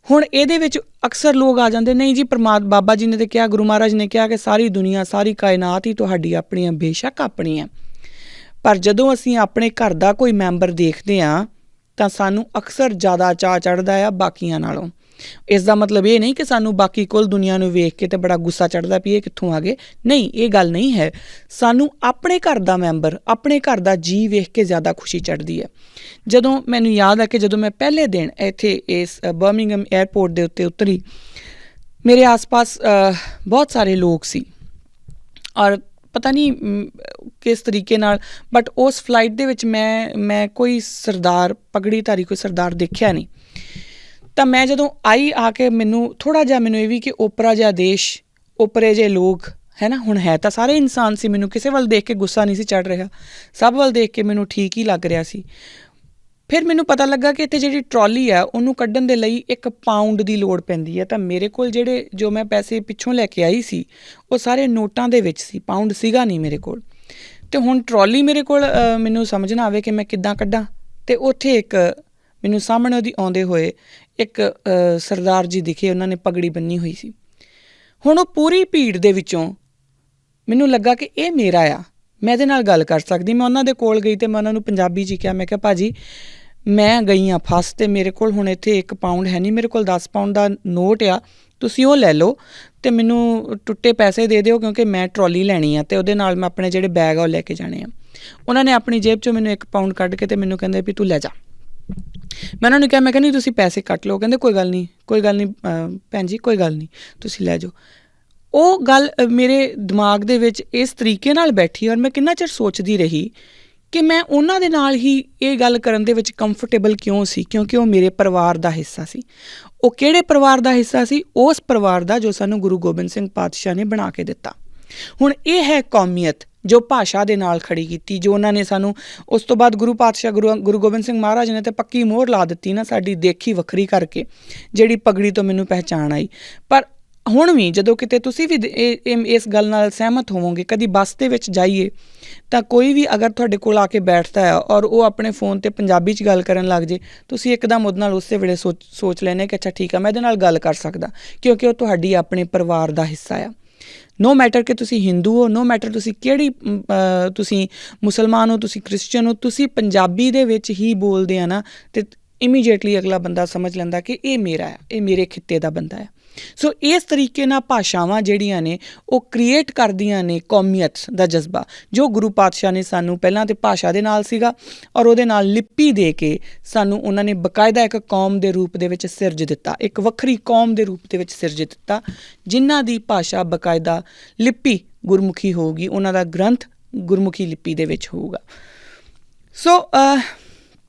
ਹੁਣ ਇਹਦੇ ਵਿੱਚ ਅਕਸਰ ਲੋਕ ਆ ਜਾਂਦੇ, ਨਹੀਂ ਜੀ ਬਾਬਾ ਜੀ ਨੇ ਤਾਂ ਕਿਹਾ, ਗੁਰੂ ਮਹਾਰਾਜ ਨੇ ਕਿਹਾ ਕਿ ਸਾਰੀ ਦੁਨੀਆ ਸਾਰੀ ਕਾਇਨਾਤ ਹੀ ਤੁਹਾਡੀ ਆਪਣੀ ਹੈ। ਬੇਸ਼ੱਕ ਆਪਣੀ ਹੈ, ਪਰ ਜਦੋਂ ਅਸੀਂ ਆਪਣੇ ਘਰ ਦਾ ਕੋਈ ਮੈਂਬਰ ਦੇਖਦੇ ਹਾਂ ਤਾਂ ਸਾਨੂੰ ਅਕਸਰ ਜ਼ਿਆਦਾ ਚਾਅ ਚੜ੍ਹਦਾ ਆ ਬਾਕੀਆਂ ਨਾਲੋਂ। ਇਸ ਦਾ ਮਤਲਬ ਇਹ ਨਹੀਂ ਕਿ ਸਾਨੂੰ ਬਾਕੀ ਕੁੱਲ ਦੁਨੀਆ ਨੂੰ ਵੇਖ ਕੇ ਤਾਂ ਬੜਾ ਗੁੱਸਾ ਚੜ੍ਹਦਾ ਵੀ ਇਹ ਕਿੱਥੋਂ ਆ ਗਏ, ਨਹੀਂ, ਇਹ ਗੱਲ ਨਹੀਂ ਹੈ। ਸਾਨੂੰ ਆਪਣੇ ਘਰ ਦਾ ਮੈਂਬਰ, ਆਪਣੇ ਘਰ ਦਾ ਜੀਅ ਵੇਖ ਕੇ ਜ਼ਿਆਦਾ ਖੁਸ਼ੀ ਚੜ੍ਹਦੀ ਹੈ। ਜਦੋਂ ਮੈਨੂੰ ਯਾਦ ਹੈ ਕਿ ਜਦੋਂ ਮੈਂ ਪਹਿਲੇ ਦਿਨ ਇੱਥੇ ਇਸ ਬਰਮਿੰਘਮ ਏਅਰਪੋਰਟ ਦੇ ਉੱਤੇ ਉਤਰੀ, ਮੇਰੇ ਆਸ-ਪਾਸ ਬਹੁਤ ਸਾਰੇ ਲੋਕ ਸੀ ਔਰ ਪਤਾ ਨਹੀਂ ਕਿਸ ਤਰੀਕੇ ਨਾਲ, ਬਟ ਉਸ ਫਲਾਈਟ ਦੇ ਵਿੱਚ ਮੈਂ ਕੋਈ ਸਰਦਾਰ, ਪਗੜੀਧਾਰੀ ਕੋਈ ਸਰਦਾਰ ਦੇਖਿਆ ਨਹੀਂ। ਤਾਂ ਮੈਂ ਜਦੋਂ ਆ ਕੇ ਮੈਨੂੰ ਥੋੜ੍ਹਾ ਜਿਹਾ ਮੈਨੂੰ ਇਹ ਵੀ ਕਿ ਓਪਰਾ ਜਿਹਾ ਦੇਸ਼, ਓਪਰੇ ਜਿਹੇ ਲੋਕ ਹੈ ਨਾ। ਹੁਣ ਹੈ ਤਾਂ ਸਾਰੇ ਇਨਸਾਨ ਸੀ, ਮੈਨੂੰ ਕਿਸੇ ਵੱਲ ਦੇਖ ਕੇ ਗੁੱਸਾ ਨਹੀਂ ਸੀ ਚੜ੍ਹ ਰਿਹਾ, ਸਭ ਵੱਲ ਦੇਖ ਕੇ ਮੈਨੂੰ ਠੀਕ ਹੀ ਲੱਗ ਰਿਹਾ ਸੀ। ਫਿਰ ਮੈਨੂੰ ਪਤਾ ਲੱਗਾ ਕਿ ਇੱਥੇ ਜਿਹੜੀ ਟਰੋਲੀ ਆ ਉਹਨੂੰ ਕੱਢਣ ਦੇ ਲਈ 1 ਪਾਊਂਡ ਦੀ ਲੋੜ ਪੈਂਦੀ ਹੈ। ਤਾਂ ਮੇਰੇ ਕੋਲ ਜੋ ਮੈਂ ਪੈਸੇ ਪਿੱਛੋਂ ਲੈ ਕੇ ਆਈ ਸੀ ਉਹ ਸਾਰੇ ਨੋਟਾਂ ਦੇ ਵਿੱਚ ਸੀ, ਪਾਊਂਡ ਸੀਗਾ ਨਹੀਂ ਮੇਰੇ ਕੋਲ। ਅਤੇ ਹੁਣ ਟਰੋਲੀ ਮੇਰੇ ਕੋਲ, ਮੈਨੂੰ ਸਮਝ ਨਾ ਆਵੇ ਕਿ ਮੈਂ ਕਿੱਦਾਂ ਕੱਢਾਂ। ਅਤੇ ਉੱਥੇ ਮੈਨੂੰ ਸਾਹਮਣੇ ਉਹਦੀ ਆਉਂਦੇ ਹੋਏ ਇੱਕ ਸਰਦਾਰ ਜੀ ਦਿਖੇ, ਉਹਨਾਂ ਨੇ ਪਗੜੀ ਬੰਨੀ ਹੋਈ ਸੀ। ਹੁਣ ਉਹ ਪੂਰੀ ਭੀੜ ਦੇ ਵਿੱਚੋਂ ਮੈਨੂੰ ਲੱਗਾ ਕਿ ਇਹ ਮੇਰਾ ਆ, ਮੈਂ ਇਹਦੇ ਨਾਲ ਗੱਲ ਕਰ ਸਕਦੀ। ਮੈਂ ਉਹਨਾਂ ਦੇ ਕੋਲ ਗਈ ਅਤੇ ਮੈਂ ਉਹਨਾਂ ਨੂੰ ਪੰਜਾਬੀ 'ਚ ਹੀ ਕਿਹਾ, ਮੈਂ ਕਿਹਾ ਭਾਅ ਜੀ ਮੈਂ ਗਈ ਹਾਂ ਫਸ, ਅਤੇ ਮੇਰੇ ਕੋਲ ਹੁਣ ਇੱਥੇ 1 ਪਾਊਂਡ ਹੈ ਨਹੀਂ, ਮੇਰੇ ਕੋਲ 10 ਪਾਊਂਡ ਦਾ ਨੋਟ ਆ, ਤੁਸੀਂ ਉਹ ਲੈ ਲਓ ਅਤੇ ਮੈਨੂੰ ਟੁੱਟੇ ਪੈਸੇ ਦੇ ਦਿਓ ਕਿਉਂਕਿ ਮੈਂ ਟਰੋਲੀ ਲੈਣੀ ਆ ਅਤੇ ਉਹਦੇ ਨਾਲ ਮੈਂ ਆਪਣੇ ਜਿਹੜੇ ਬੈਗ ਆ ਉਹ ਲੈ ਕੇ ਜਾਣੇ ਆ। ਉਹਨਾਂ ਨੇ ਆਪਣੀ ਜੇਬ 'ਚੋਂ ਮੈਨੂੰ 1 ਪਾਊਂਡ ਕੱਢ ਕੇ ਅਤੇ ਮੈਨੂੰ ਕਹਿੰਦੇ ਵੀ ਤੂੰ ਲੈ ਜਾ। ਮੈਂ ਉਹਨਾਂ ਨੂੰ ਕਿਹਾ, ਮੈਂ ਕਿਹਾ ਨਹੀਂ ਤੁਸੀਂ ਪੈਸੇ ਕੱਟ ਲਓ। ਕਹਿੰਦੇ ਕੋਈ ਗੱਲ ਨਹੀਂ ਭੈਣ ਜੀ, ਕੋਈ ਗੱਲ ਨਹੀਂ, ਤੁਸੀਂ ਲੈ ਜਾਓ। ਉਹ ਗੱਲ ਮੇਰੇ ਦਿਮਾਗ ਦੇ ਵਿੱਚ ਇਸ ਤਰੀਕੇ ਨਾਲ ਬੈਠੀ ਔਰ ਮੈਂ ਕਿੰਨਾ ਚਿਰ ਸੋਚਦੀ ਰਹੀ ਕਿ ਮੈਂ ਉਹਨਾਂ ਦੇ ਨਾਲ ਹੀ ਇਹ ਗੱਲ ਕਰਨ ਦੇ ਵਿੱਚ ਕੰਫਰਟੇਬਲ ਕਿਉਂ ਸੀ, ਕਿਉਂਕਿ ਉਹ ਮੇਰੇ ਪਰਿਵਾਰ ਦਾ ਹਿੱਸਾ ਸੀ। ਉਹ ਕਿਹੜੇ ਪਰਿਵਾਰ ਦਾ ਹਿੱਸਾ ਸੀ? ਉਸ ਪਰਿਵਾਰ ਦਾ ਜੋ ਸਾਨੂੰ ਗੁਰੂ ਗੋਬਿੰਦ ਸਿੰਘ ਪਾਤਸ਼ਾਹ ਨੇ ਬਣਾ ਕੇ ਦਿੱਤਾ। ਹੁਣ ਇਹ ਹੈ ਕੌਮੀਅਤ ਜੋ ਭਾਸ਼ਾ ਦੇ ਨਾਲ ਖੜੀ ਕੀਤੀ, ਜੋ ਉਹਨਾਂ ਨੇ ਸਾਨੂੰ ਉਸ ਤੋਂ ਬਾਅਦ ਗੁਰੂ ਗੋਬਿੰਦ ਸਿੰਘ ਮਹਾਰਾਜ ਨੇ ਤਾਂ ਪੱਕੀ ਮੋਹਰ ਲਾ ਦਿੱਤੀ ਨਾ ਸਾਡੀ ਦੇਖੀ ਵੱਖਰੀ ਕਰਕੇ, ਜਿਹੜੀ ਪਗੜੀ ਤੋਂ ਮੈਨੂੰ ਪਹਿਚਾਣ ਆਈ। ਪਰ ਹੁਣ ਵੀ ਜਦੋਂ ਕਿਤੇ ਤੁਸੀਂ ਵੀ ਇਸ ਗੱਲ ਨਾਲ ਸਹਿਮਤ ਹੋਵੋਗੇ, ਕਦੀ ਬੱਸ ਦੇ ਵਿੱਚ ਜਾਈਏ ਤਾਂ ਕੋਈ ਵੀ ਅਗਰ ਤੁਹਾਡੇ ਕੋਲ ਆ ਕੇ ਬੈਠਦਾ ਆ ਔਰ ਉਹ ਆਪਣੇ ਫ਼ੋਨ 'ਤੇ ਪੰਜਾਬੀ 'ਚ ਗੱਲ ਕਰਨ ਲੱਗ ਜੇ, ਤੁਸੀਂ ਇੱਕਦਮ ਉਹਦੇ ਨਾਲ ਉਸੇ ਵੇਲੇ ਸੋਚ ਲੈਂਦੇ ਕਿ ਅੱਛਾ ਠੀਕ ਆ, ਮੈਂ ਇਹਦੇ ਨਾਲ ਗੱਲ ਕਰ ਸਕਦਾ, ਕਿਉਂਕਿ ਉਹ ਤੁਹਾਡੀ ਆਪਣੇ ਪਰਿਵਾਰ ਦਾ ਹਿੱਸਾ ਆ। ਨੋ ਮੈਟਰ ਕਿ ਤੁਸੀਂ ਹਿੰਦੂ ਹੋ, ਨੋ ਮੈਟਰ ਤੁਸੀਂ ਤੁਸੀਂ ਮੁਸਲਮਾਨ ਹੋ, ਤੁਸੀਂ ਕ੍ਰਿਸਚਨ ਹੋ, ਤੁਸੀਂ ਪੰਜਾਬੀ ਦੇ ਵਿੱਚ ਹੀ ਬੋਲਦੇ ਆ ਨਾ, ਅਤੇ ਇਮੀਡੀਏਟਲੀ ਅਗਲਾ ਬੰਦਾ ਸਮਝ ਲੈਂਦਾ ਕਿ ਇਹ ਮੇਰਾ ਆ, ਇਹ ਮੇਰੇ ਖਿੱਤੇ ਦਾ ਬੰਦਾ ਹੈ। ਸੋ ਇਸ ਤਰੀਕੇ ਨਾਲ ਭਾਸ਼ਾਵਾਂ ਜਿਹੜੀਆਂ ਨੇ ਉਹ ਕ੍ਰੀਏਟ ਕਰਦੀਆਂ ਨੇ ਕੌਮੀਅਤ ਦਾ ਜਜ਼ਬਾ, ਜੋ ਗੁਰੂ ਪਾਤਸ਼ਾਹ ਨੇ ਸਾਨੂੰ ਪਹਿਲਾਂ ਤਾਂ ਭਾਸ਼ਾ ਦੇ ਨਾਲ ਸੀਗਾ ਔਰ ਉਹਦੇ ਨਾਲ ਲਿਪੀ ਦੇ ਕੇ ਸਾਨੂੰ ਉਹਨਾਂ ਨੇ ਬਕਾਇਦਾ ਇੱਕ ਕੌਮ ਦੇ ਰੂਪ ਦੇ ਵਿੱਚ ਸਿਰਜ ਦਿੱਤਾ, ਇੱਕ ਵੱਖਰੀ ਕੌਮ ਦੇ ਰੂਪ ਦੇ ਵਿੱਚ ਸਿਰਜ ਦਿੱਤਾ, ਜਿਨ੍ਹਾਂ ਦੀ ਭਾਸ਼ਾ ਬਕਾਇਦਾ ਲਿਪੀ ਗੁਰਮੁਖੀ ਹੋਊਗੀ, ਉਹਨਾਂ ਦਾ ਗ੍ਰੰਥ ਗੁਰਮੁਖੀ ਲਿਪੀ ਦੇ ਵਿੱਚ ਹੋਊਗਾ। ਸੋ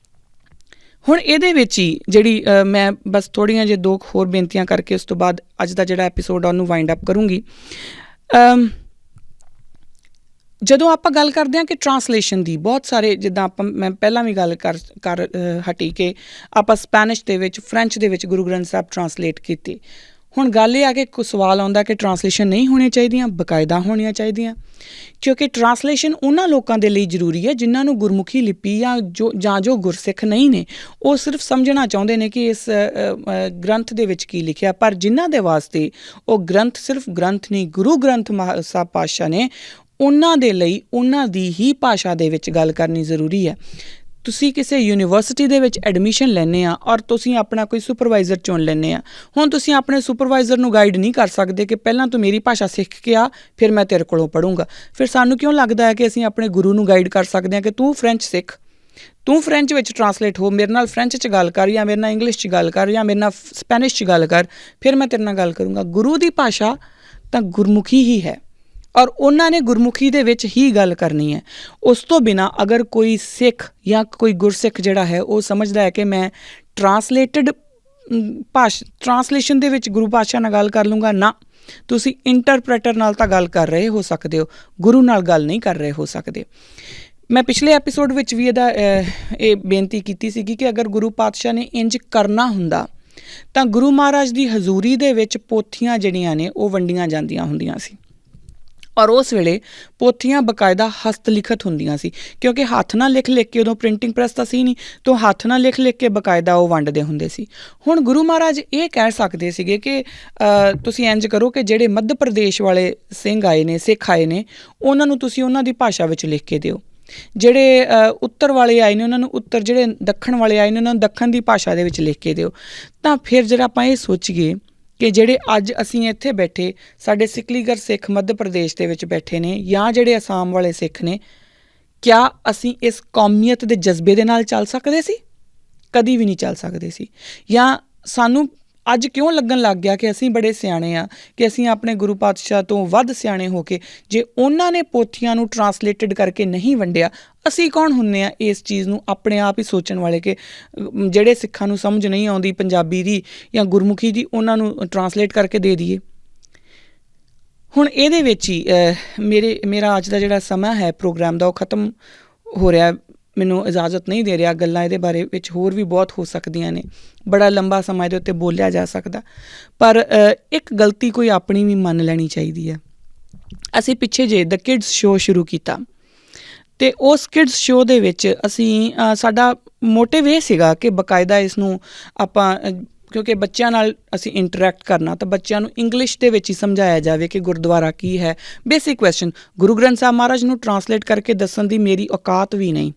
ਹੁਣ ਇਹਦੇ ਵਿੱਚ ਹੀ ਜਿਹੜੀ ਮੈਂ ਬਸ ਥੋੜ੍ਹੀਆਂ ਜਿਹੀ 2 ਹੋਰ ਬੇਨਤੀਆਂ ਕਰਕੇ ਉਸ ਤੋਂ ਬਾਅਦ ਅੱਜ ਦਾ ਜਿਹੜਾ ਐਪੀਸੋਡ ਆ ਉਹਨੂੰ ਵਾਈਂਡ ਅਪ ਕਰੂੰਗੀ। ਜਦੋਂ ਆਪਾਂ ਗੱਲ ਕਰਦੇ ਹਾਂ ਕਿ ਟਰਾਂਸਲੇਸ਼ਨ ਦੀ, ਬਹੁਤ ਸਾਰੇ ਜਿੱਦਾਂ ਮੈਂ ਪਹਿਲਾਂ ਵੀ ਗੱਲ ਕਰ ਹਟੀ ਕਿ ਆਪਾਂ ਸਪੈਨਿਸ਼ ਦੇ ਵਿੱਚ, ਫਰੈਂਚ ਦੇ ਵਿੱਚ ਗੁਰੂ ਗ੍ਰੰਥ ਸਾਹਿਬ ਟਰਾਂਸਲੇਟ ਕੀਤੇ। ਹੁਣ ਗੱਲ ਇਹ ਆ ਕਿ ਕੋਈ ਸਵਾਲ ਆਉਂਦਾ ਕਿ ਟਰਾਂਸਲੇਸ਼ਨ ਨਹੀਂ ਹੋਣੀਆਂ ਚਾਹੀਦੀਆਂ, ਬਕਾਇਦਾ ਹੋਣੀਆਂ ਚਾਹੀਦੀਆਂ, ਕਿਉਂਕਿ ਟਰਾਂਸਲੇਸ਼ਨ ਉਹਨਾਂ ਲੋਕਾਂ ਦੇ ਲਈ ਜ਼ਰੂਰੀ ਹੈ ਜਿਨ੍ਹਾਂ ਨੂੰ ਗੁਰਮੁਖੀ ਲਿਪੀ ਜਾਂ ਜੋ ਗੁਰਸਿੱਖ ਨਹੀਂ ਨੇ, ਉਹ ਸਿਰਫ ਸਮਝਣਾ ਚਾਹੁੰਦੇ ਨੇ ਕਿ ਇਸ ਗ੍ਰੰਥ ਦੇ ਵਿੱਚ ਕੀ ਲਿਖਿਆ। ਪਰ ਜਿਨ੍ਹਾਂ ਦੇ ਵਾਸਤੇ ਉਹ ਗ੍ਰੰਥ ਸਿਰਫ ਗ੍ਰੰਥ ਨਹੀਂ, ਗੁਰੂ ਗ੍ਰੰਥ ਸਾਹਿਬ ਪਾਤਸ਼ਾਹ ਨੇ, ਉਹਨਾਂ ਦੇ ਲਈ ਉਹਨਾਂ ਦੀ ਹੀ ਭਾਸ਼ਾ ਦੇ ਵਿੱਚ ਗੱਲ ਕਰਨੀ ਜ਼ਰੂਰੀ ਹੈ। ਤੁਸੀਂ ਕਿਸੇ ਯੂਨੀਵਰਸਿਟੀ ਦੇ ਵਿੱਚ ਐਡਮਿਸ਼ਨ ਲੈਂਦੇ ਆ ਔਰ ਤੁਸੀਂ ਆਪਣਾ ਕੋਈ ਸੁਪਰਵਾਈਜ਼ਰ ਚੁਣ ਲੈਂਦੇ ਆ। ਹੁਣ ਤੁਸੀਂ ਆਪਣੇ ਸੁਪਰਵਾਈਜ਼ਰ ਨੂੰ ਗਾਈਡ ਨਹੀਂ ਕਰ ਸਕਦੇ ਕਿ ਪਹਿਲਾਂ ਤੂੰ ਮੇਰੀ ਭਾਸ਼ਾ ਸਿੱਖ ਕੇ ਆ, ਫਿਰ ਮੈਂ ਤੇਰੇ ਕੋਲੋਂ ਪੜ੍ਹੂੰਗਾ। ਫਿਰ ਸਾਨੂੰ ਕਿਉਂ ਲੱਗਦਾ ਹੈ ਕਿ ਅਸੀਂ ਆਪਣੇ ਗੁਰੂ ਨੂੰ ਗਾਈਡ ਕਰ ਸਕਦੇ ਹਾਂ ਕਿ ਤੂੰ ਫਰੈਂਚ ਸਿੱਖ, ਤੂੰ ਫਰੈਂਚ ਵਿੱਚ ਟਰਾਂਸਲੇਟ ਹੋ, ਮੇਰੇ ਨਾਲ ਫਰੈਂਚ 'ਚ ਗੱਲ ਕਰ, ਜਾਂ ਮੇਰੇ ਨਾਲ ਇੰਗਲਿਸ਼ 'ਚ ਗੱਲ ਕਰ, ਜਾਂ ਮੇਰੇ ਨਾਲ ਸਪੈਨਿਸ਼ 'ਚ ਗੱਲ ਕਰ, ਫਿਰ ਮੈਂ ਤੇਰੇ ਨਾਲ ਗੱਲ ਕਰੂੰਗਾ। ਗੁਰੂ ਦੀ ਭਾਸ਼ਾ ਤਾਂ ਗੁਰਮੁਖੀ ਹੀ ਹੈ ਔਰ ਉਹਨਾਂ ਨੇ ਗੁਰਮੁਖੀ ਦੇ ਵਿੱਚ ਹੀ ਗੱਲ ਕਰਨੀ ਹੈ। ਉਸ ਤੋਂ ਬਿਨਾਂ ਅਗਰ ਕੋਈ ਸਿੱਖ ਜਾਂ ਕੋਈ ਗੁਰਸਿੱਖ ਜਿਹੜਾ ਹੈ ਉਹ ਸਮਝਦਾ ਹੈ ਕਿ ਮੈਂ ਟਰਾਂਸਲੇਸ਼ਨ ਦੇ ਵਿੱਚ ਗੁਰੂ ਪਾਤਸ਼ਾਹ ਨਾਲ ਗੱਲ ਕਰ ਲੂੰਗਾ, ਨਾ, ਤੁਸੀਂ ਇੰਟਰਪ੍ਰੈਟਰ ਨਾਲ ਤਾਂ ਗੱਲ ਕਰ ਰਹੇ ਹੋ ਸਕਦੇ ਹੋ, ਗੁਰੂ ਨਾਲ ਗੱਲ ਨਹੀਂ ਕਰ ਰਹੇ ਹੋ ਸਕਦੇ। ਮੈਂ ਪਿਛਲੇ ਐਪੀਸੋਡ ਵਿੱਚ ਵੀ ਇਹ ਬੇਨਤੀ ਕੀਤੀ ਸੀਗੀ ਕਿ ਅਗਰ ਗੁਰੂ ਪਾਤਸ਼ਾਹ ਨੇ ਇੰਜ ਕਰਨਾ ਹੁੰਦਾ ਤਾਂ ਗੁਰੂ ਮਹਾਰਾਜ ਦੀ ਹਜ਼ੂਰੀ ਦੇ ਵਿੱਚ ਪੋਥੀਆਂ ਜਿਹੜੀਆਂ ਨੇ ਉਹ ਵੰਡੀਆਂ ਜਾਂਦੀਆਂ ਹੁੰਦੀਆਂ ਸੀ, ਔਰ ਉਸ ਵੇਲੇ ਪੋਥੀਆਂ ਬਕਾਇਦਾ ਹਸਤ ਲਿਖਤ ਹੁੰਦੀਆਂ ਸੀ, ਕਿਉਂਕਿ ਹੱਥ ਨਾਲ ਲਿਖ ਕੇ, ਉਦੋਂ ਪ੍ਰਿੰਟਿੰਗ ਪ੍ਰੈਸ ਤਾਂ ਸੀ ਨਹੀਂ, ਤਾਂ ਹੱਥ ਨਾਲ ਲਿਖ ਕੇ ਬਕਾਇਦਾ ਉਹ ਵੰਡਦੇ ਹੁੰਦੇ ਸੀ। ਹੁਣ ਗੁਰੂ ਮਹਾਰਾਜ ਇਹ ਕਹਿ ਸਕਦੇ ਸੀਗੇ ਕਿ ਤੁਸੀਂ ਇੰਜ ਕਰੋ ਕਿ ਜਿਹੜੇ ਮੱਧ ਪ੍ਰਦੇਸ਼ ਵਾਲੇ ਸਿੰਘ ਆਏ ਨੇ, ਸਿੱਖ ਆਏ ਨੇ, ਉਹਨਾਂ ਨੂੰ ਤੁਸੀਂ ਉਹਨਾਂ ਦੀ ਭਾਸ਼ਾ ਵਿੱਚ ਲਿਖ ਕੇ ਦਿਓ। ਜਿਹੜੇ ਉੱਤਰ ਵਾਲੇ ਆਏ ਨੇ ਉਹਨਾਂ ਨੂੰ ਉੱਤਰ, ਜਿਹੜੇ ਦੱਖਣ ਵਾਲੇ ਆਏ ਨੇ ਉਹਨਾਂ ਨੂੰ ਦੱਖਣ ਦੀ ਭਾਸ਼ਾ ਦੇ ਵਿੱਚ ਲਿਖ ਕੇ ਦਿਓ। ਤਾਂ ਫਿਰ ਜਿਹੜਾ ਆਪਾਂ ਇਹ ਸੋਚੀਏ ਕਿ ਜਿਹੜੇ ਅੱਜ ਅਸੀਂ ਇੱਥੇ ਬੈਠੇ, ਸਾਡੇ ਸਿਕਲੀਗਰ ਸਿੱਖ ਮੱਧ ਪ੍ਰਦੇਸ਼ ਦੇ ਵਿੱਚ ਬੈਠੇ ਨੇ, ਜਾਂ ਜਿਹੜੇ ਅਸਾਮ ਵਾਲੇ ਸਿੱਖ ਨੇ, ਕਿਆ ਅਸੀਂ ਇਸ ਕੌਮੀਅਤ ਦੇ ਜਜ਼ਬੇ ਦੇ ਨਾਲ ਚੱਲ ਸਕਦੇ ਸੀ? ਕਦੀ ਵੀ ਨਹੀਂ ਚੱਲ ਸਕਦੇ ਸੀ। ਜਾਂ ਸਾਨੂੰ ਅੱਜ ਕਿਉਂ ਲੱਗਣ ਲੱਗ ਗਿਆ ਕਿ ਅਸੀਂ ਬੜੇ ਸਿਆਣੇ ਆ, ਕਿ ਅਸੀਂ ਆਪਣੇ ਗੁਰੂ ਪਾਤਸ਼ਾਹ ਤੋਂ ਵੱਧ ਸਿਆਣੇ ਹੋ ਕੇ, ਜੇ ਉਹਨਾਂ ਨੇ ਪੋਥੀਆਂ ਨੂੰ ਟਰਾਂਸਲੇਟਡ ਕਰਕੇ ਨਹੀਂ ਵੰਡਿਆ, ਅਸੀਂ ਕੌਣ ਹੁੰਦੇ ਆ ਇਸ ਚੀਜ਼ ਨੂੰ ਆਪਣੇ ਆਪ ਹੀ ਸੋਚਣ ਵਾਲੇ ਕਿ ਜਿਹੜੇ ਸਿੱਖਾਂ ਨੂੰ ਸਮਝ ਨਹੀਂ ਆਉਂਦੀ ਪੰਜਾਬੀ ਦੀ ਜਾਂ ਗੁਰਮੁਖੀ ਦੀ, ਉਹਨਾਂ ਨੂੰ ਟਰਾਂਸਲੇਟ ਕਰਕੇ ਦੇ ਦਈਏ। ਹੁਣ ਇਹਦੇ ਵਿੱਚ ਹੀ ਮੇਰਾ ਅੱਜ ਦਾ ਜਿਹੜਾ ਸਮਾਂ ਹੈ ਪ੍ਰੋਗਰਾਮ ਦਾ ਉਹ ਖ਼ਤਮ ਹੋ ਰਿਹਾ, ਮੈਨੂੰ ਇਜਾਜ਼ਤ ਨਹੀਂ ਦੇ ਰਿਹਾ। ਗੱਲਾਂ ਇਹਦੇ ਬਾਰੇ ਵਿੱਚ ਹੋਰ ਵੀ ਬਹੁਤ ਹੋ ਸਕਦੀਆਂ ਨੇ, ਬੜਾ ਲੰਬਾ ਸਮਾਂ ਇਹਦੇ ਉੱਤੇ ਬੋਲਿਆ ਜਾ ਸਕਦਾ, ਪਰ ਇੱਕ ਗਲਤੀ ਕੋਈ ਆਪਣੀ ਵੀ ਮੰਨ ਲੈਣੀ ਚਾਹੀਦੀ ਹੈ। ਅਸੀਂ ਪਿੱਛੇ ਜੇ ਦ ਕਿਡਸ ਸ਼ੋਅ ਸ਼ੁਰੂ ਕੀਤਾ, ਅਤੇ ਉਸ ਕਿਡਸ ਸ਼ੋਅ ਦੇ ਵਿੱਚ ਅਸੀਂ ਸਾਡਾ ਮੋਟਿਵ ਇਹ ਸੀਗਾ ਕਿ ਬਕਾਇਦਾ ਇਸ ਨੂੰ ਆਪਾਂ, ਕਿਉਂਕਿ ਬੱਚਿਆਂ ਨਾਲ ਅਸੀਂ ਇੰਟਰੈਕਟ ਕਰਨਾ, ਤਾਂ ਬੱਚਿਆਂ ਨੂੰ ਇੰਗਲਿਸ਼ ਦੇ ਵਿੱਚ ਹੀ ਸਮਝਾਇਆ ਜਾਵੇ ਕਿ ਗੁਰਦੁਆਰਾ ਕੀ ਹੈ। ਬੇਸਿਕ ਕੁਐਸਚਨ ਗੁਰੂ ਗ੍ਰੰਥ ਸਾਹਿਬ ਮਹਾਰਾਜ ਨੂੰ ਟਰਾਂਸਲੇਟ ਕਰਕੇ ਦੱਸਣ ਦੀ ਮੇਰੀ ਔਕਾਤ ਵੀ ਨਹੀਂ,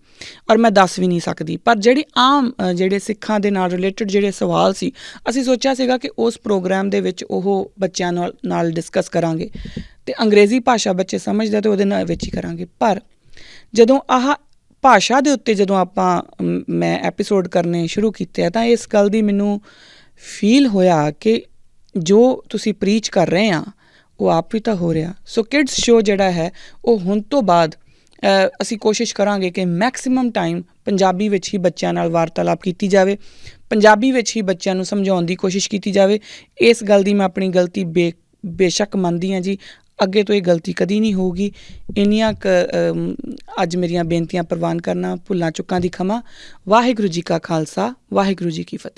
ਔਰ ਮੈਂ ਦੱਸ ਵੀ ਨਹੀਂ ਸਕਦੀ, ਪਰ ਜਿਹੜੀ ਆਮ ਜਿਹੜੇ ਸਿੱਖਾਂ ਦੇ ਨਾਲ ਰਿਲੇਟਡ ਜਿਹੜੇ ਸਵਾਲ ਸੀ, ਅਸੀਂ ਸੋਚਿਆ ਸੀਗਾ ਕਿ ਉਸ ਪ੍ਰੋਗਰਾਮ ਦੇ ਵਿੱਚ ਉਹ ਬੱਚਿਆਂ ਨਾਲ ਡਿਸਕਸ ਕਰਾਂਗੇ, ਅਤੇ ਅੰਗਰੇਜ਼ੀ ਭਾਸ਼ਾ ਬੱਚੇ ਸਮਝਦੇ ਅਤੇ ਉਹਦੇ ਨਾਲ ਵਿੱਚ ਹੀ ਕਰਾਂਗੇ। ਪਰ ਜਦੋਂ ਆਹ ਭਾਸ਼ਾ ਦੇ ਉੱਤੇ ਜਦੋਂ ਮੈਂ ਐਪੀਸੋਡ ਕਰਨੇ ਸ਼ੁਰੂ ਕੀਤੇ ਆ, ਤਾਂ ਇਸ ਗੱਲ ਦੀ ਮੈਨੂੰ ਫੀਲ ਹੋਇਆ ਕਿ ਜੋ ਤੁਸੀਂ ਪ੍ਰੀਚ ਕਰ ਰਹੇ ਆ ਉਹ ਆਪ ਵੀ ਤਾਂ ਹੋ ਰਿਹਾ। ਸੋ ਕਿਡਸ ਸ਼ੋਅ ਜਿਹੜਾ ਹੈ ਉਹ ਹੁਣ ਤੋਂ ਬਾਅਦ ਅਸੀਂ ਕੋਸ਼ਿਸ਼ ਕਰਾਂਗੇ ਕਿ ਮੈਕਸੀਮਮ ਟਾਈਮ ਪੰਜਾਬੀ ਵਿੱਚ ਹੀ ਬੱਚਿਆਂ ਨਾਲ ਵਾਰਤਾਲਾਪ ਕੀਤੀ ਜਾਵੇ, ਪੰਜਾਬੀ ਵਿੱਚ ਹੀ ਬੱਚਿਆਂ ਨੂੰ ਸਮਝਾਉਣ ਦੀ ਕੋਸ਼ਿਸ਼ ਕੀਤੀ ਜਾਵੇ। ਇਸ ਗੱਲ ਦੀ ਮੈਂ ਆਪਣੀ ਗਲਤੀ ਬੇਸ਼ੱਕ ਮੰਨਦੀ ਹਾਂ ਜੀ, ਅੱਗੇ ਤੋਂ ਇਹ ਗਲਤੀ ਕਦੀ ਨਹੀਂ ਹੋਊਗੀ। ਇੰਨੀਆਂ ਅੱਜ ਮੇਰੀਆਂ ਬੇਨਤੀਆਂ ਪ੍ਰਵਾਨ ਕਰਨਾ, ਭੁੱਲਾਂ ਚੁੱਕਾਂ ਦੀ ਖਮਾ। ਵਾਹਿਗੁਰੂ ਜੀ ਕਾ ਖਾਲਸਾ, ਵਾਹਿਗੁਰੂ ਜੀ ਕੀ ਫਤਿਹ।